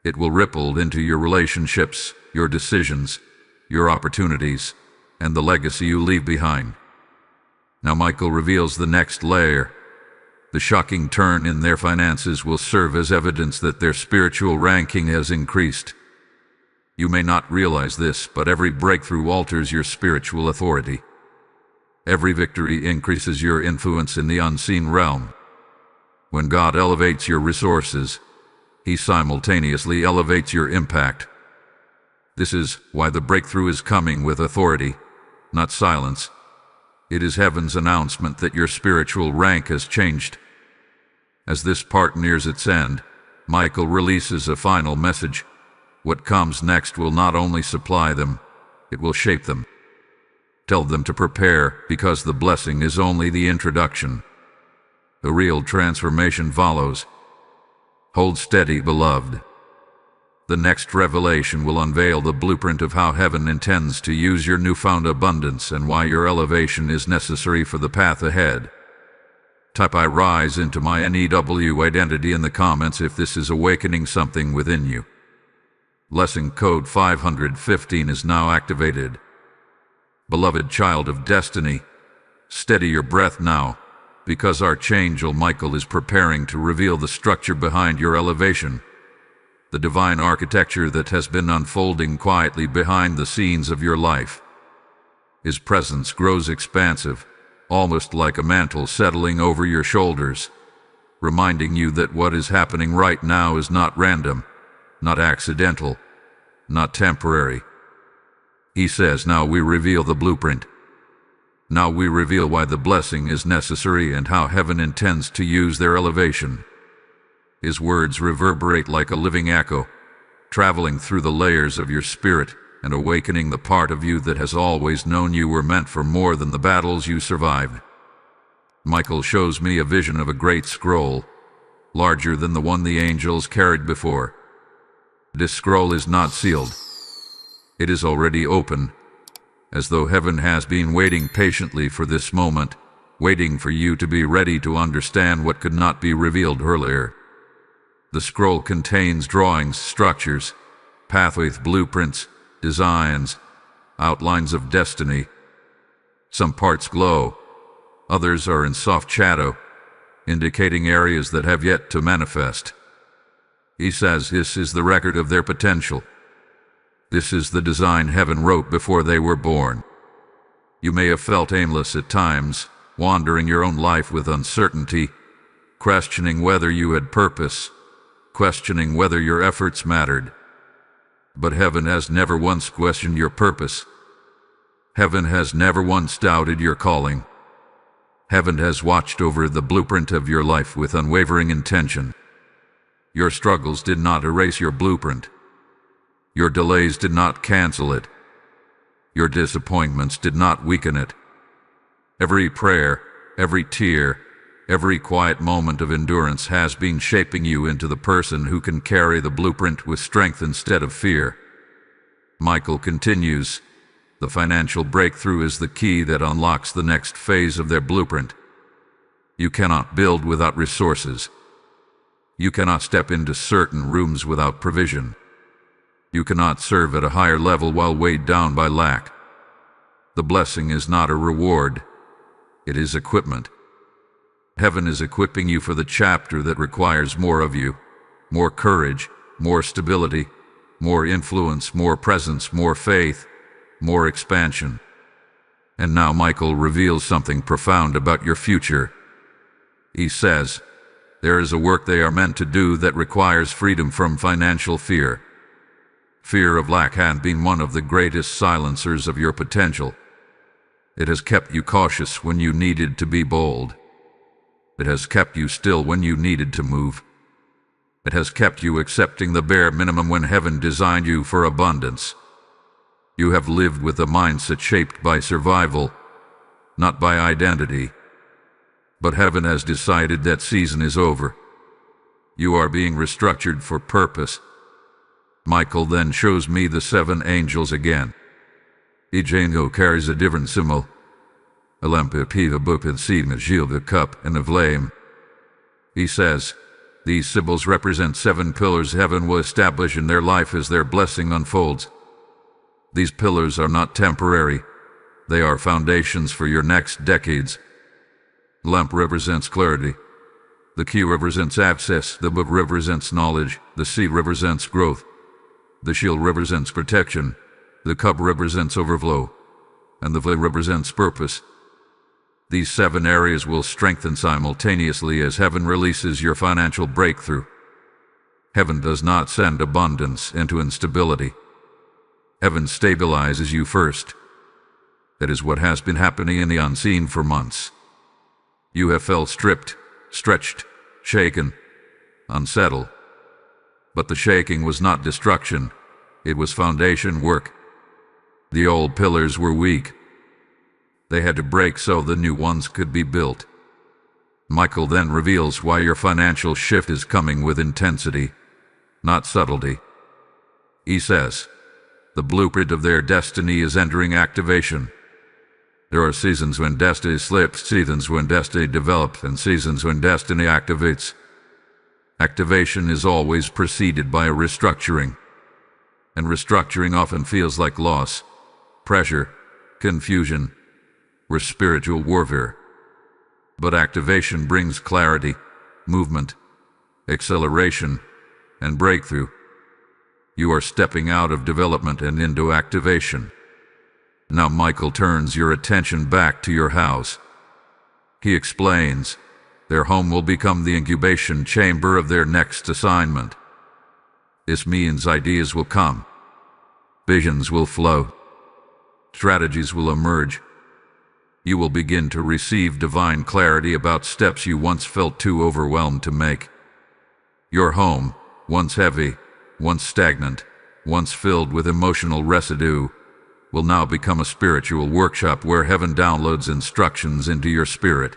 It will ripple into your relationships, your decisions, your opportunities, and the legacy you leave behind. Now Michael reveals the next layer. The shocking turn in their finances will serve as evidence that their spiritual ranking has increased. You may not realize this, but every breakthrough alters your spiritual authority. Every victory increases your influence in the unseen realm. When God elevates your resources, He simultaneously elevates your impact. This is why the breakthrough is coming with authority, not silence. It is heaven's announcement that your spiritual rank has changed. As this part nears its end, Michael releases a final message. What comes next will not only supply them, it will shape them. Tell them to prepare, because the blessing is only the introduction. The real transformation follows. Hold steady, beloved. The next revelation will unveil the blueprint of how heaven intends to use your newfound abundance and why your elevation is necessary for the path ahead. Type I rise into my NEW identity in the comments if this is awakening something within you. Lesson code 515 is now activated. Beloved child of destiny, steady your breath now, because Archangel Michael is preparing to reveal the structure behind your elevation. The divine architecture that has been unfolding quietly behind the scenes of your life. His presence grows expansive, almost like a mantle settling over your shoulders, reminding you that what is happening right now is not random, not accidental, not temporary. He says, now we reveal the blueprint. Now we reveal why the blessing is necessary and how heaven intends to use their elevation. His words reverberate like a living echo, traveling through the layers of your spirit and awakening the part of you that has always known you were meant for more than the battles you survived. Michael shows me a vision of a great scroll, larger than the one the angels carried before. This scroll is not sealed. It is already open, as though heaven has been waiting patiently for this moment, waiting for you to be ready to understand what could not be revealed earlier. The scroll contains drawings, structures, pathways, blueprints, designs, outlines of destiny. Some parts glow, others are in soft shadow, indicating areas that have yet to manifest. He says this is the record of their potential. This is the design heaven wrote before they were born. You may have felt aimless at times, wandering your own life with uncertainty, questioning whether you had purpose, questioning whether your efforts mattered. But heaven has never once questioned your purpose. Heaven has never once doubted your calling. Heaven has watched over the blueprint of your life with unwavering intention. Your struggles did not erase your blueprint. Your delays did not cancel it. Your disappointments did not weaken it. Every prayer, every tear, every quiet moment of endurance has been shaping you into the person who can carry the blueprint with strength instead of fear. Michael continues, the financial breakthrough is the key that unlocks the next phase of their blueprint. You cannot build without resources. You cannot step into certain rooms without provision. You cannot serve at a higher level while weighed down by lack. The blessing is not a reward. It is equipment. Heaven is equipping you for the chapter that requires more of you, more courage, more stability, more influence, more presence, more faith, more expansion. And now Michael reveals something profound about your future. He says, there is a work they are meant to do that requires freedom from financial fear. Fear of lack has been one of the greatest silencers of your potential. It has kept you cautious when you needed to be bold. It has kept you still when you needed to move. It has kept you accepting the bare minimum when heaven designed you for abundance. You have lived with a mindset shaped by survival, not by identity. But heaven has decided that season is over. You are being restructured for purpose. Michael then shows me the 7 angels again. Each angel carries a different symbol. A lamp, a piece, a book, a seed, a shield, a cup, and a flame. He says, these symbols represent 7 pillars heaven will establish in their life as their blessing unfolds. These pillars are not temporary. They are foundations for your next decades. The lamp represents clarity. The key represents access. The book represents knowledge. The seed represents growth. The shield represents protection. The cup represents overflow. And the flame represents purpose. These 7 areas will strengthen simultaneously as heaven releases your financial breakthrough. Heaven does not send abundance into instability. Heaven stabilizes you first. That is what has been happening in the unseen for months. You have felt stripped, stretched, shaken, unsettled. But the shaking was not destruction. It was foundation work. The old pillars were weak. They had to break so the new ones could be built. Michael then reveals why your financial shift is coming with intensity, not subtlety. He says, the blueprint of their destiny is entering activation. There are seasons when destiny slips, seasons when destiny develops, and seasons when destiny activates. Activation is always preceded by a restructuring. And restructuring often feels like loss, pressure, confusion, or spiritual warfare. But activation brings clarity, movement, acceleration, and breakthrough. You are stepping out of development and into activation. Now Michael turns your attention back to your house. He explains, their home will become the incubation chamber of their next assignment. This means ideas will come, visions will flow, strategies will emerge, You will begin to receive divine clarity about steps you once felt too overwhelmed to make. Your home, once heavy, once stagnant, once filled with emotional residue, will now become a spiritual workshop where heaven downloads instructions into your spirit.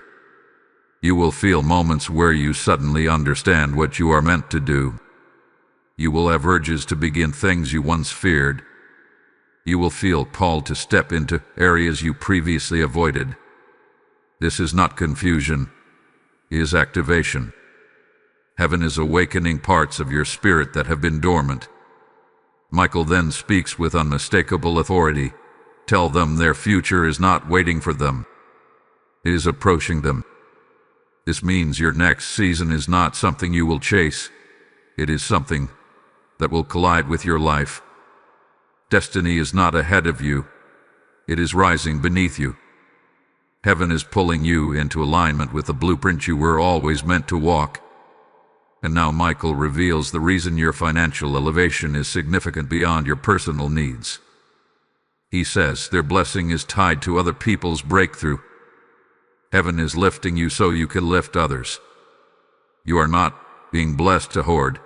You will feel moments where you suddenly understand what you are meant to do. You will have urges to begin things you once feared. You will feel called to step into areas you previously avoided. This is not confusion, it is activation. Heaven is awakening parts of your spirit that have been dormant. Michael then speaks with unmistakable authority. Tell them their future is not waiting for them. It is approaching them. This means your next season is not something you will chase. It is something that will collide with your life. Destiny is not ahead of you. It is rising beneath you. Heaven is pulling you into alignment with the blueprint you were always meant to walk. And now Michael reveals the reason your financial elevation is significant beyond your personal needs. He says their blessing is tied to other people's breakthrough. Heaven is lifting you so you can lift others. You are not being blessed to hoard.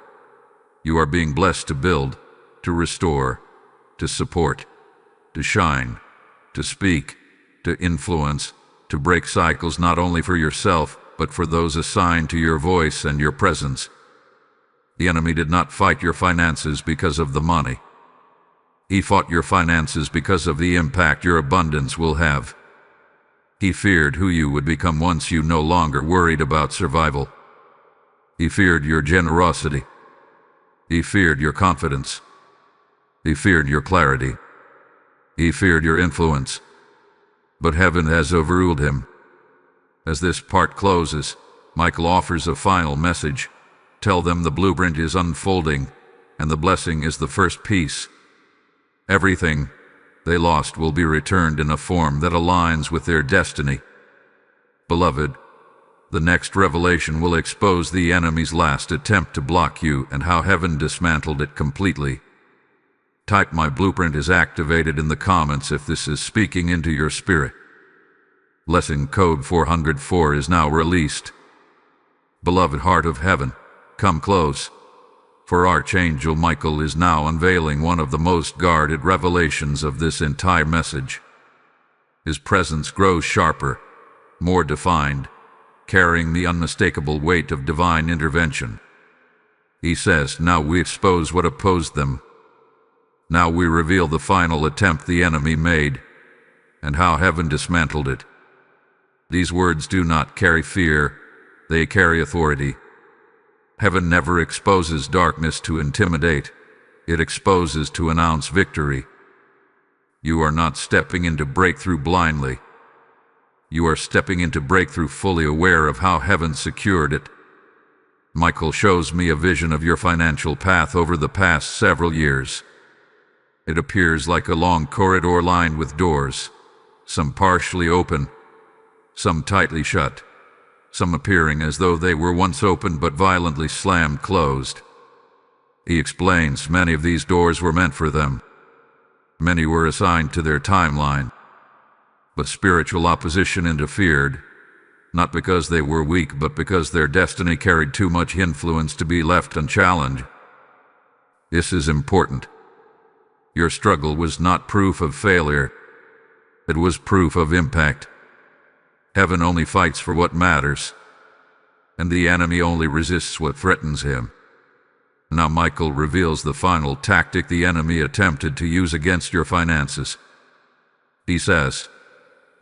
You are being blessed to build, to restore, to support, to shine, to speak, to influence, to break cycles not only for yourself, but for those assigned to your voice and your presence. The enemy did not fight your finances because of the money. He fought your finances because of the impact your abundance will have. He feared who you would become once you no longer worried about survival. He feared your generosity. He feared your confidence. He feared your clarity. He feared your influence. But heaven has overruled him. As this part closes, Michael offers a final message. Tell them the blueprint is unfolding, and the blessing is the first piece. Everything they lost will be returned in a form that aligns with their destiny. Beloved, the next revelation will expose the enemy's last attempt to block you and how heaven dismantled it completely. Type "My blueprint is activated" in the comments if this is speaking into your spirit. Lesson code 404 is now released. Beloved heart of heaven, come close, for Archangel Michael is now unveiling one of the most guarded revelations of this entire message. His presence grows sharper, more defined, carrying the unmistakable weight of divine intervention. He says, now we expose what opposed them. Now we reveal the final attempt the enemy made, and how heaven dismantled it. These words do not carry fear, they carry authority. Heaven never exposes darkness to intimidate, it exposes to announce victory. You are not stepping into breakthrough blindly. You are stepping into breakthrough fully aware of how heaven secured it. Michael shows me a vision of your financial path over the past several years. It appears like a long corridor lined with doors, some partially open, some tightly shut, some appearing as though they were once open but violently slammed closed. He explains many of these doors were meant for them. Many were assigned to their timeline. But spiritual opposition interfered, not because they were weak, but because their destiny carried too much influence to be left unchallenged. This is important. Your struggle was not proof of failure. It was proof of impact. Heaven only fights for what matters, and the enemy only resists what threatens him. Now Michael reveals the final tactic the enemy attempted to use against your finances. He says,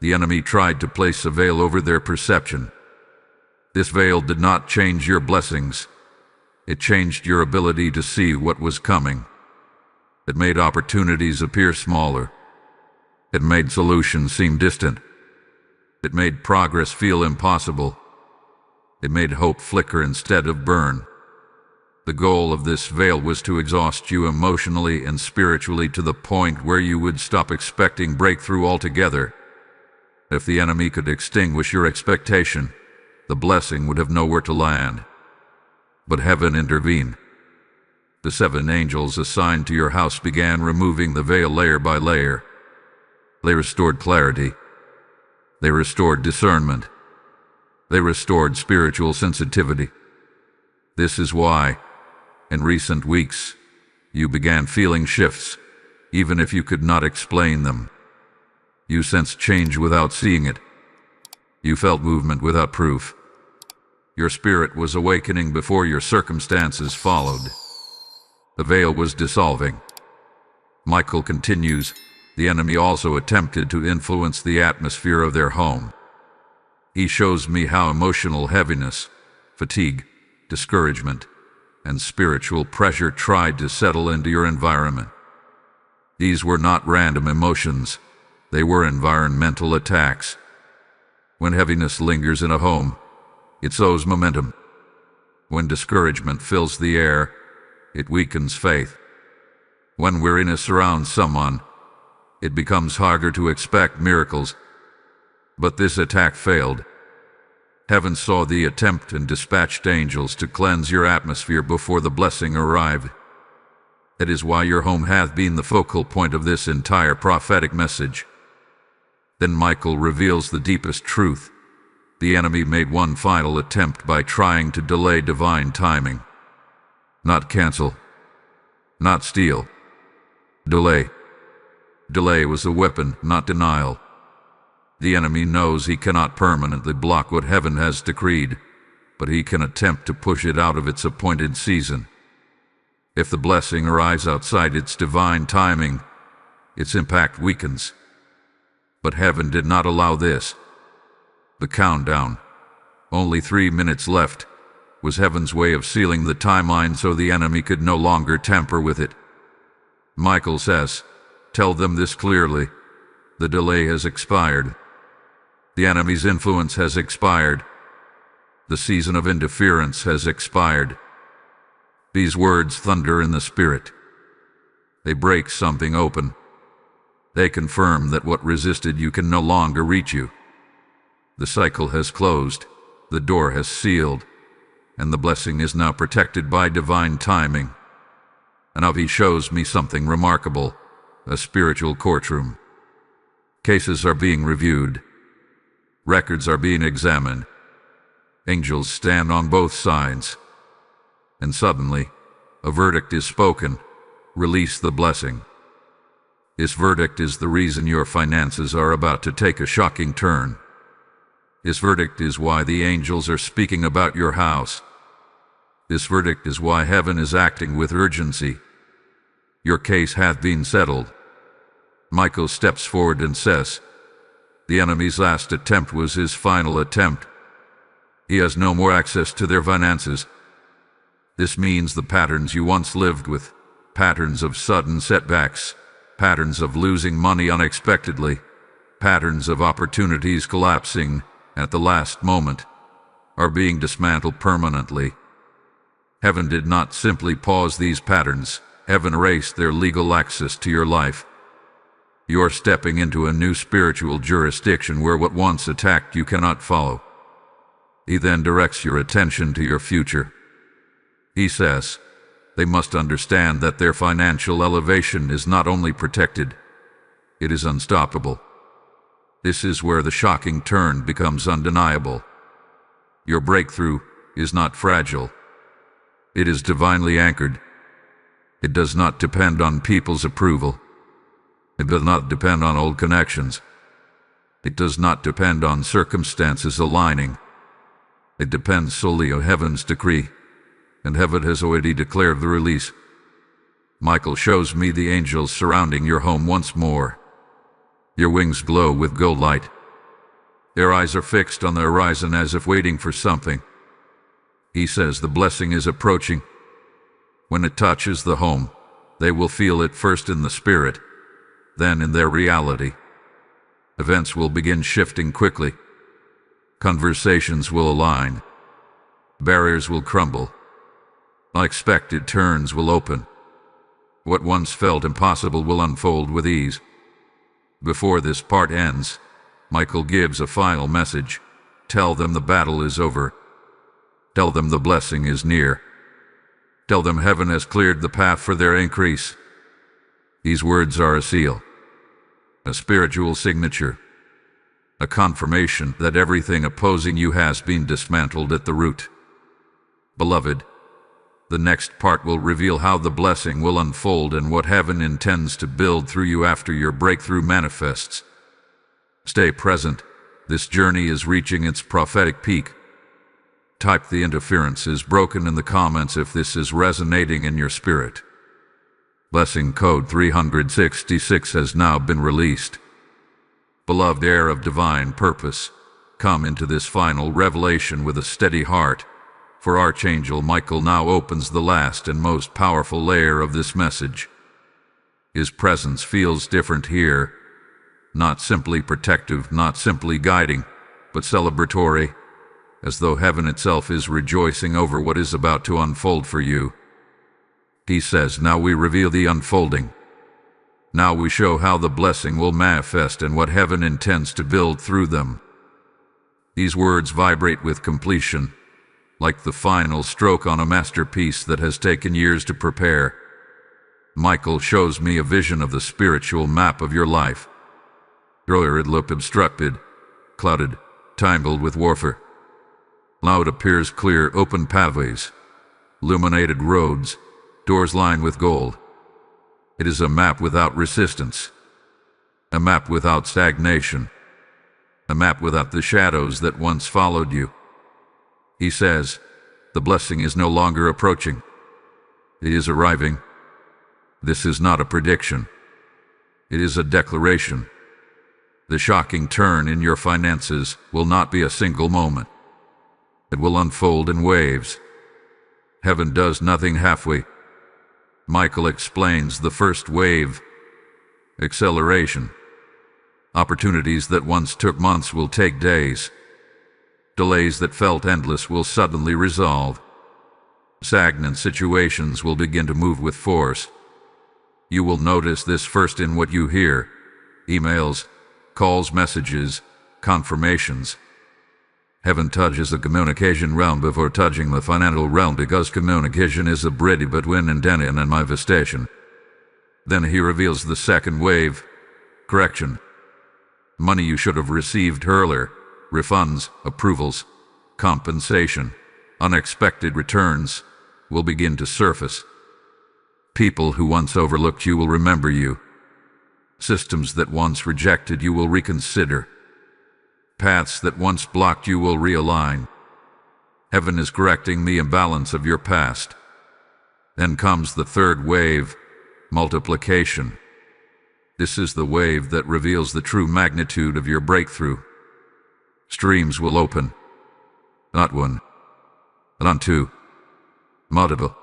the enemy tried to place a veil over their perception. This veil did not change your blessings. It changed your ability to see what was coming. It made opportunities appear smaller. It made solutions seem distant. It made progress feel impossible. It made hope flicker instead of burn. The goal of this veil was to exhaust you emotionally and spiritually to the point where you would stop expecting breakthrough altogether. If the enemy could extinguish your expectation, the blessing would have nowhere to land. But heaven intervened. The 7 angels assigned to your house began removing the veil layer by layer. They restored clarity. They restored discernment. They restored spiritual sensitivity. This is why, in recent weeks, you began feeling shifts, even if you could not explain them. You sensed change without seeing it. You felt movement without proof. Your spirit was awakening before your circumstances followed. The veil was dissolving. Michael continues, the enemy also attempted to influence the atmosphere of their home. He shows me how emotional heaviness, fatigue, discouragement, and spiritual pressure tried to settle into your environment. These were not random emotions. They were environmental attacks. When heaviness lingers in a home, it sows momentum. When discouragement fills the air, it weakens faith. When weariness surrounds someone, it becomes harder to expect miracles. But this attack failed. Heaven saw the attempt and dispatched angels to cleanse your atmosphere before the blessing arrived. That is why your home hath been the focal point of this entire prophetic message. Then Michael reveals the deepest truth. The enemy made one final attempt by trying to delay divine timing. Not cancel. Not steal. Delay. Delay was a weapon, not denial. The enemy knows he cannot permanently block what heaven has decreed, but he can attempt to push it out of its appointed season. If the blessing arrives outside its divine timing, its impact weakens. But heaven did not allow this. The countdown, only 3 minutes left, was heaven's way of sealing the timeline so the enemy could no longer tamper with it. Michael says, tell them this clearly. The delay has expired. The enemy's influence has expired. The season of interference has expired. These words thunder in the spirit. They break something open. They confirm that what resisted you can no longer reach you. The cycle has closed, the door has sealed, and the blessing is now protected by divine timing. And now he shows me something remarkable, a spiritual courtroom. Cases are being reviewed. Records are being examined. Angels stand on both sides. And suddenly, a verdict is spoken. Release the blessing. This verdict is the reason your finances are about to take a shocking turn. This verdict is why the angels are speaking about your house. This verdict is why heaven is acting with urgency. Your case hath been settled. Michael steps forward and says, the enemy's last attempt was his final attempt. He has no more access to their finances. This means the patterns you once lived with, patterns of sudden setbacks, patterns of losing money unexpectedly, patterns of opportunities collapsing at the last moment, are being dismantled permanently. Heaven did not simply pause these patterns. Heaven erased their legal access to your life. You are stepping into a new spiritual jurisdiction where what once attacked you cannot follow. He then directs your attention to your future. He says, they must understand that their financial elevation is not only protected, it is unstoppable. This is where the shocking turn becomes undeniable. Your breakthrough is not fragile. It is divinely anchored. It does not depend on people's approval. It does not depend on old connections. It does not depend on circumstances aligning. It depends solely on heaven's decree, and heaven has already declared the release. Michael shows me the angels surrounding your home once more. Your wings glow with gold light. Their eyes are fixed on the horizon as if waiting for something. He says the blessing is approaching. When it touches the home, they will feel it first in the spirit, then in their reality. Events will begin shifting quickly. Conversations will align. Barriers will crumble. Unexpected turns will open. What once felt impossible will unfold with ease. Before this part ends, Michael gives a final message. Tell them the battle is over. Tell them the blessing is near. Tell them heaven has cleared the path for their increase. These words are a seal, a spiritual signature. a confirmation that everything opposing you has been dismantled at the root. Beloved, the next part will reveal how the blessing will unfold and what heaven intends to build through you after your breakthrough manifests. Stay present. This journey is reaching its prophetic peak. Type "The interference is broken" in the comments if this is resonating in your spirit. Blessing code 366 has now been released. Beloved heir of divine purpose, come into this final revelation with a steady heart, for Archangel Michael now opens the last and most powerful layer of this message. His presence feels different here, not simply protective, not simply guiding, but celebratory, as though heaven itself is rejoicing over what is about to unfold for you. He says, "Now we reveal the unfolding. Now we show how the blessing will manifest and what heaven intends to build through them." These words vibrate with completion, like the final stroke on a masterpiece that has taken years to prepare. Michael shows me a vision of the spiritual map of your life. Earlier it looked obstructed, clouded, tangled with warfare. Now it appears clear, open pathways, illuminated roads, doors lined with gold. It is a map without resistance, a map without stagnation, a map without the shadows that once followed you. He says, the blessing is no longer approaching. It is arriving. This is not a prediction. It is a declaration. The shocking turn in your finances will not be a single moment. It will unfold in waves. Heaven does nothing halfway. Michael explains the first wave: acceleration. Opportunities that once took months will take days. Delays that felt endless will suddenly resolve. Stagnant situations will begin to move with force. You will notice this first in what you hear: emails, calls, messages, confirmations. Heaven touches the communication realm before touching the financial realm, because communication is a bridge between intention and manifestation. Then he reveals the second wave: correction. Money you should have received earlier, refunds, approvals, compensation, unexpected returns, will begin to surface. People who once overlooked you will remember you. Systems that once rejected you will reconsider. Paths that once blocked you will realign. Heaven is correcting the imbalance of your past. Then comes the third wave: multiplication. This is the wave that reveals the true magnitude of your breakthrough. Streams will open. Not one, not two, multiple.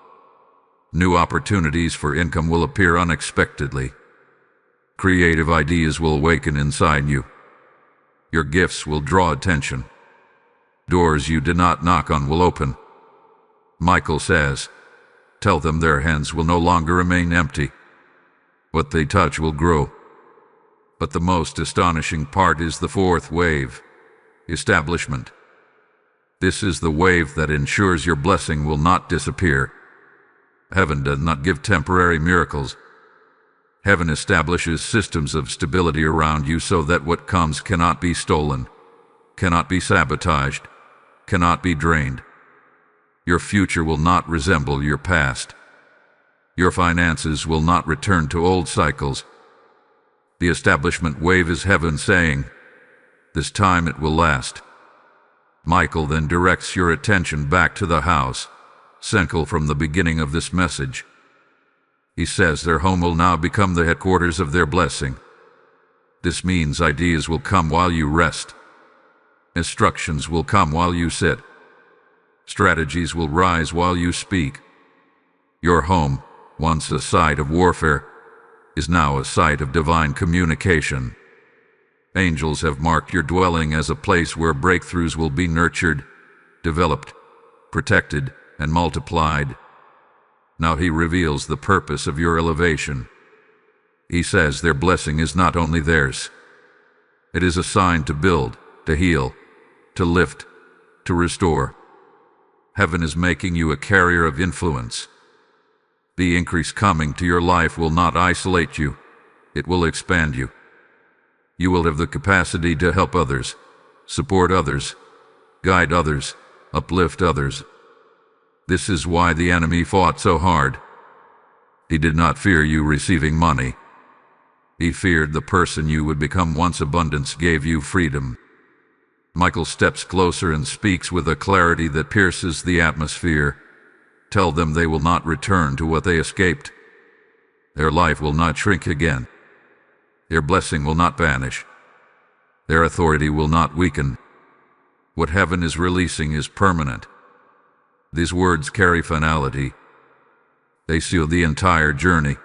New opportunities for income will appear unexpectedly. Creative ideas will awaken inside you. Your gifts will draw attention. Doors you did not knock on will open. Michael says, tell them their hands will no longer remain empty. What they touch will grow. But the most astonishing part is the fourth wave: establishment. This is the wave that ensures your blessing will not disappear. Heaven does not give temporary miracles. Heaven establishes systems of stability around you so that what comes cannot be stolen, cannot be sabotaged, cannot be drained. Your future will not resemble your past. Your finances will not return to old cycles. The establishment wave is heaven saying, this time it will last. Michael then directs your attention back to the house, central from the beginning of this message. He says their home will now become the headquarters of their blessing. This means ideas will come while you rest. Instructions will come while you sit. Strategies will rise while you speak. Your home, once a site of warfare, is now a site of divine communication. Angels have marked your dwelling as a place where breakthroughs will be nurtured, developed, protected, and multiplied. Now he reveals the purpose of your elevation. He says their blessing is not only theirs. It is assigned to build, to heal, to lift, to restore. Heaven is making you a carrier of influence. The increase coming to your life will not isolate you. It will expand you. You will have the capacity to help others, support others, guide others, uplift others. This is why the enemy fought so hard. He did not fear you receiving money. He feared the person you would become once abundance gave you freedom. Michael steps closer and speaks with a clarity that pierces the atmosphere. Tell them they will not return to what they escaped. Their life will not shrink again. Their blessing will not vanish. Their authority will not weaken. What heaven is releasing is permanent. These words carry finality. They seal the entire journey.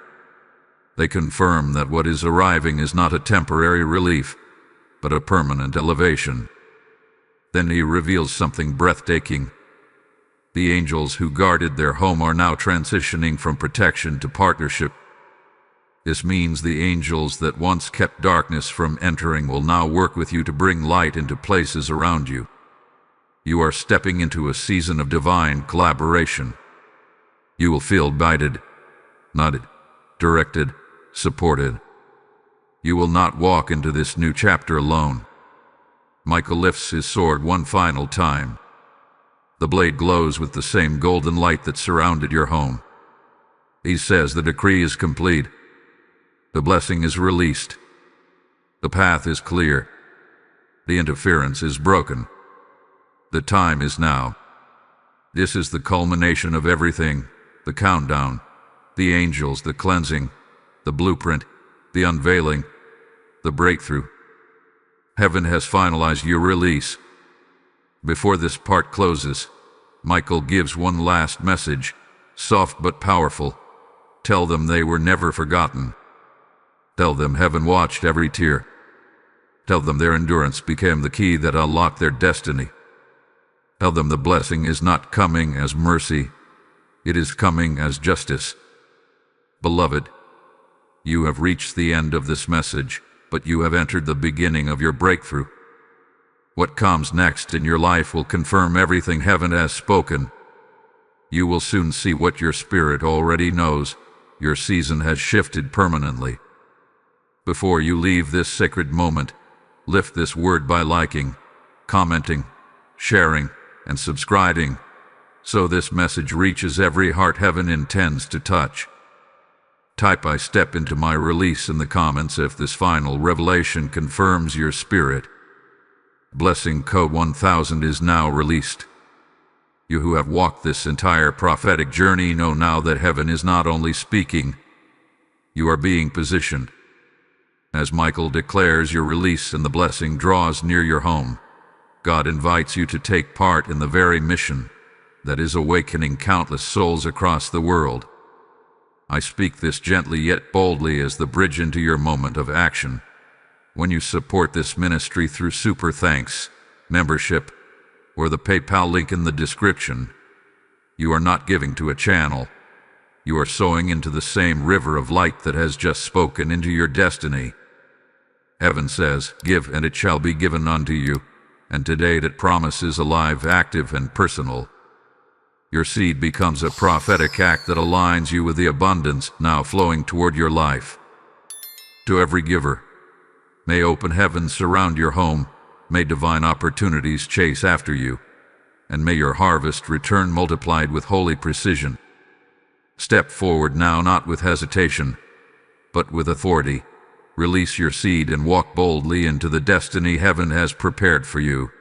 They confirm that what is arriving is not a temporary relief, but a permanent elevation. Then he reveals something breathtaking. The angels who guarded their home are now transitioning from protection to partnership. This means the angels that once kept darkness from entering will now work with you to bring light into places around you. You are stepping into a season of divine collaboration. You will feel guided, nudged, directed, supported. You will not walk into this new chapter alone. Michael lifts his sword one final time. The blade glows with the same golden light that surrounded your home. He says the decree is complete. The blessing is released. The path is clear. The interference is broken. The time is now. This is the culmination of everything, the countdown, the angels, the cleansing, the blueprint, the unveiling, the breakthrough. Heaven has finalized your release. Before this part closes, Michael gives one last message, soft but powerful. Tell them they were never forgotten. Tell them heaven watched every tear. Tell them their endurance became the key that unlocked their destiny. Tell them the blessing is not coming as mercy, it is coming as justice. Beloved, you have reached the end of this message, but you have entered the beginning of your breakthrough. What comes next in your life will confirm everything heaven has spoken. You will soon see what your spirit already knows. Your season has shifted permanently. Before you leave this sacred moment, lift this word by liking, commenting, sharing, and subscribing, so this message reaches every heart heaven intends to touch. Type "I step into my release" in the comments if this final revelation confirms your spirit. Blessing code 1000 is now released. You who have walked this entire prophetic journey know now that heaven is not only speaking, you are being positioned. As Michael declares your release and the blessing draws near your home, God invites you to take part in the very mission that is awakening countless souls across the world. I speak this gently yet boldly as the bridge into your moment of action. When you support this ministry through super thanks, membership, or the PayPal link in the description, you are not giving to a channel. You are sowing into the same river of light that has just spoken into your destiny. Heaven says, "Give and it shall be given unto you," and today that promise is alive, active, and personal. Your seed becomes a prophetic act that aligns you with the abundance now flowing toward your life. To every giver, may open heavens surround your home, may divine opportunities chase after you, and may your harvest return multiplied with holy precision. Step forward now, not with hesitation, but with authority. Release your seed and walk boldly into the destiny heaven has prepared for you.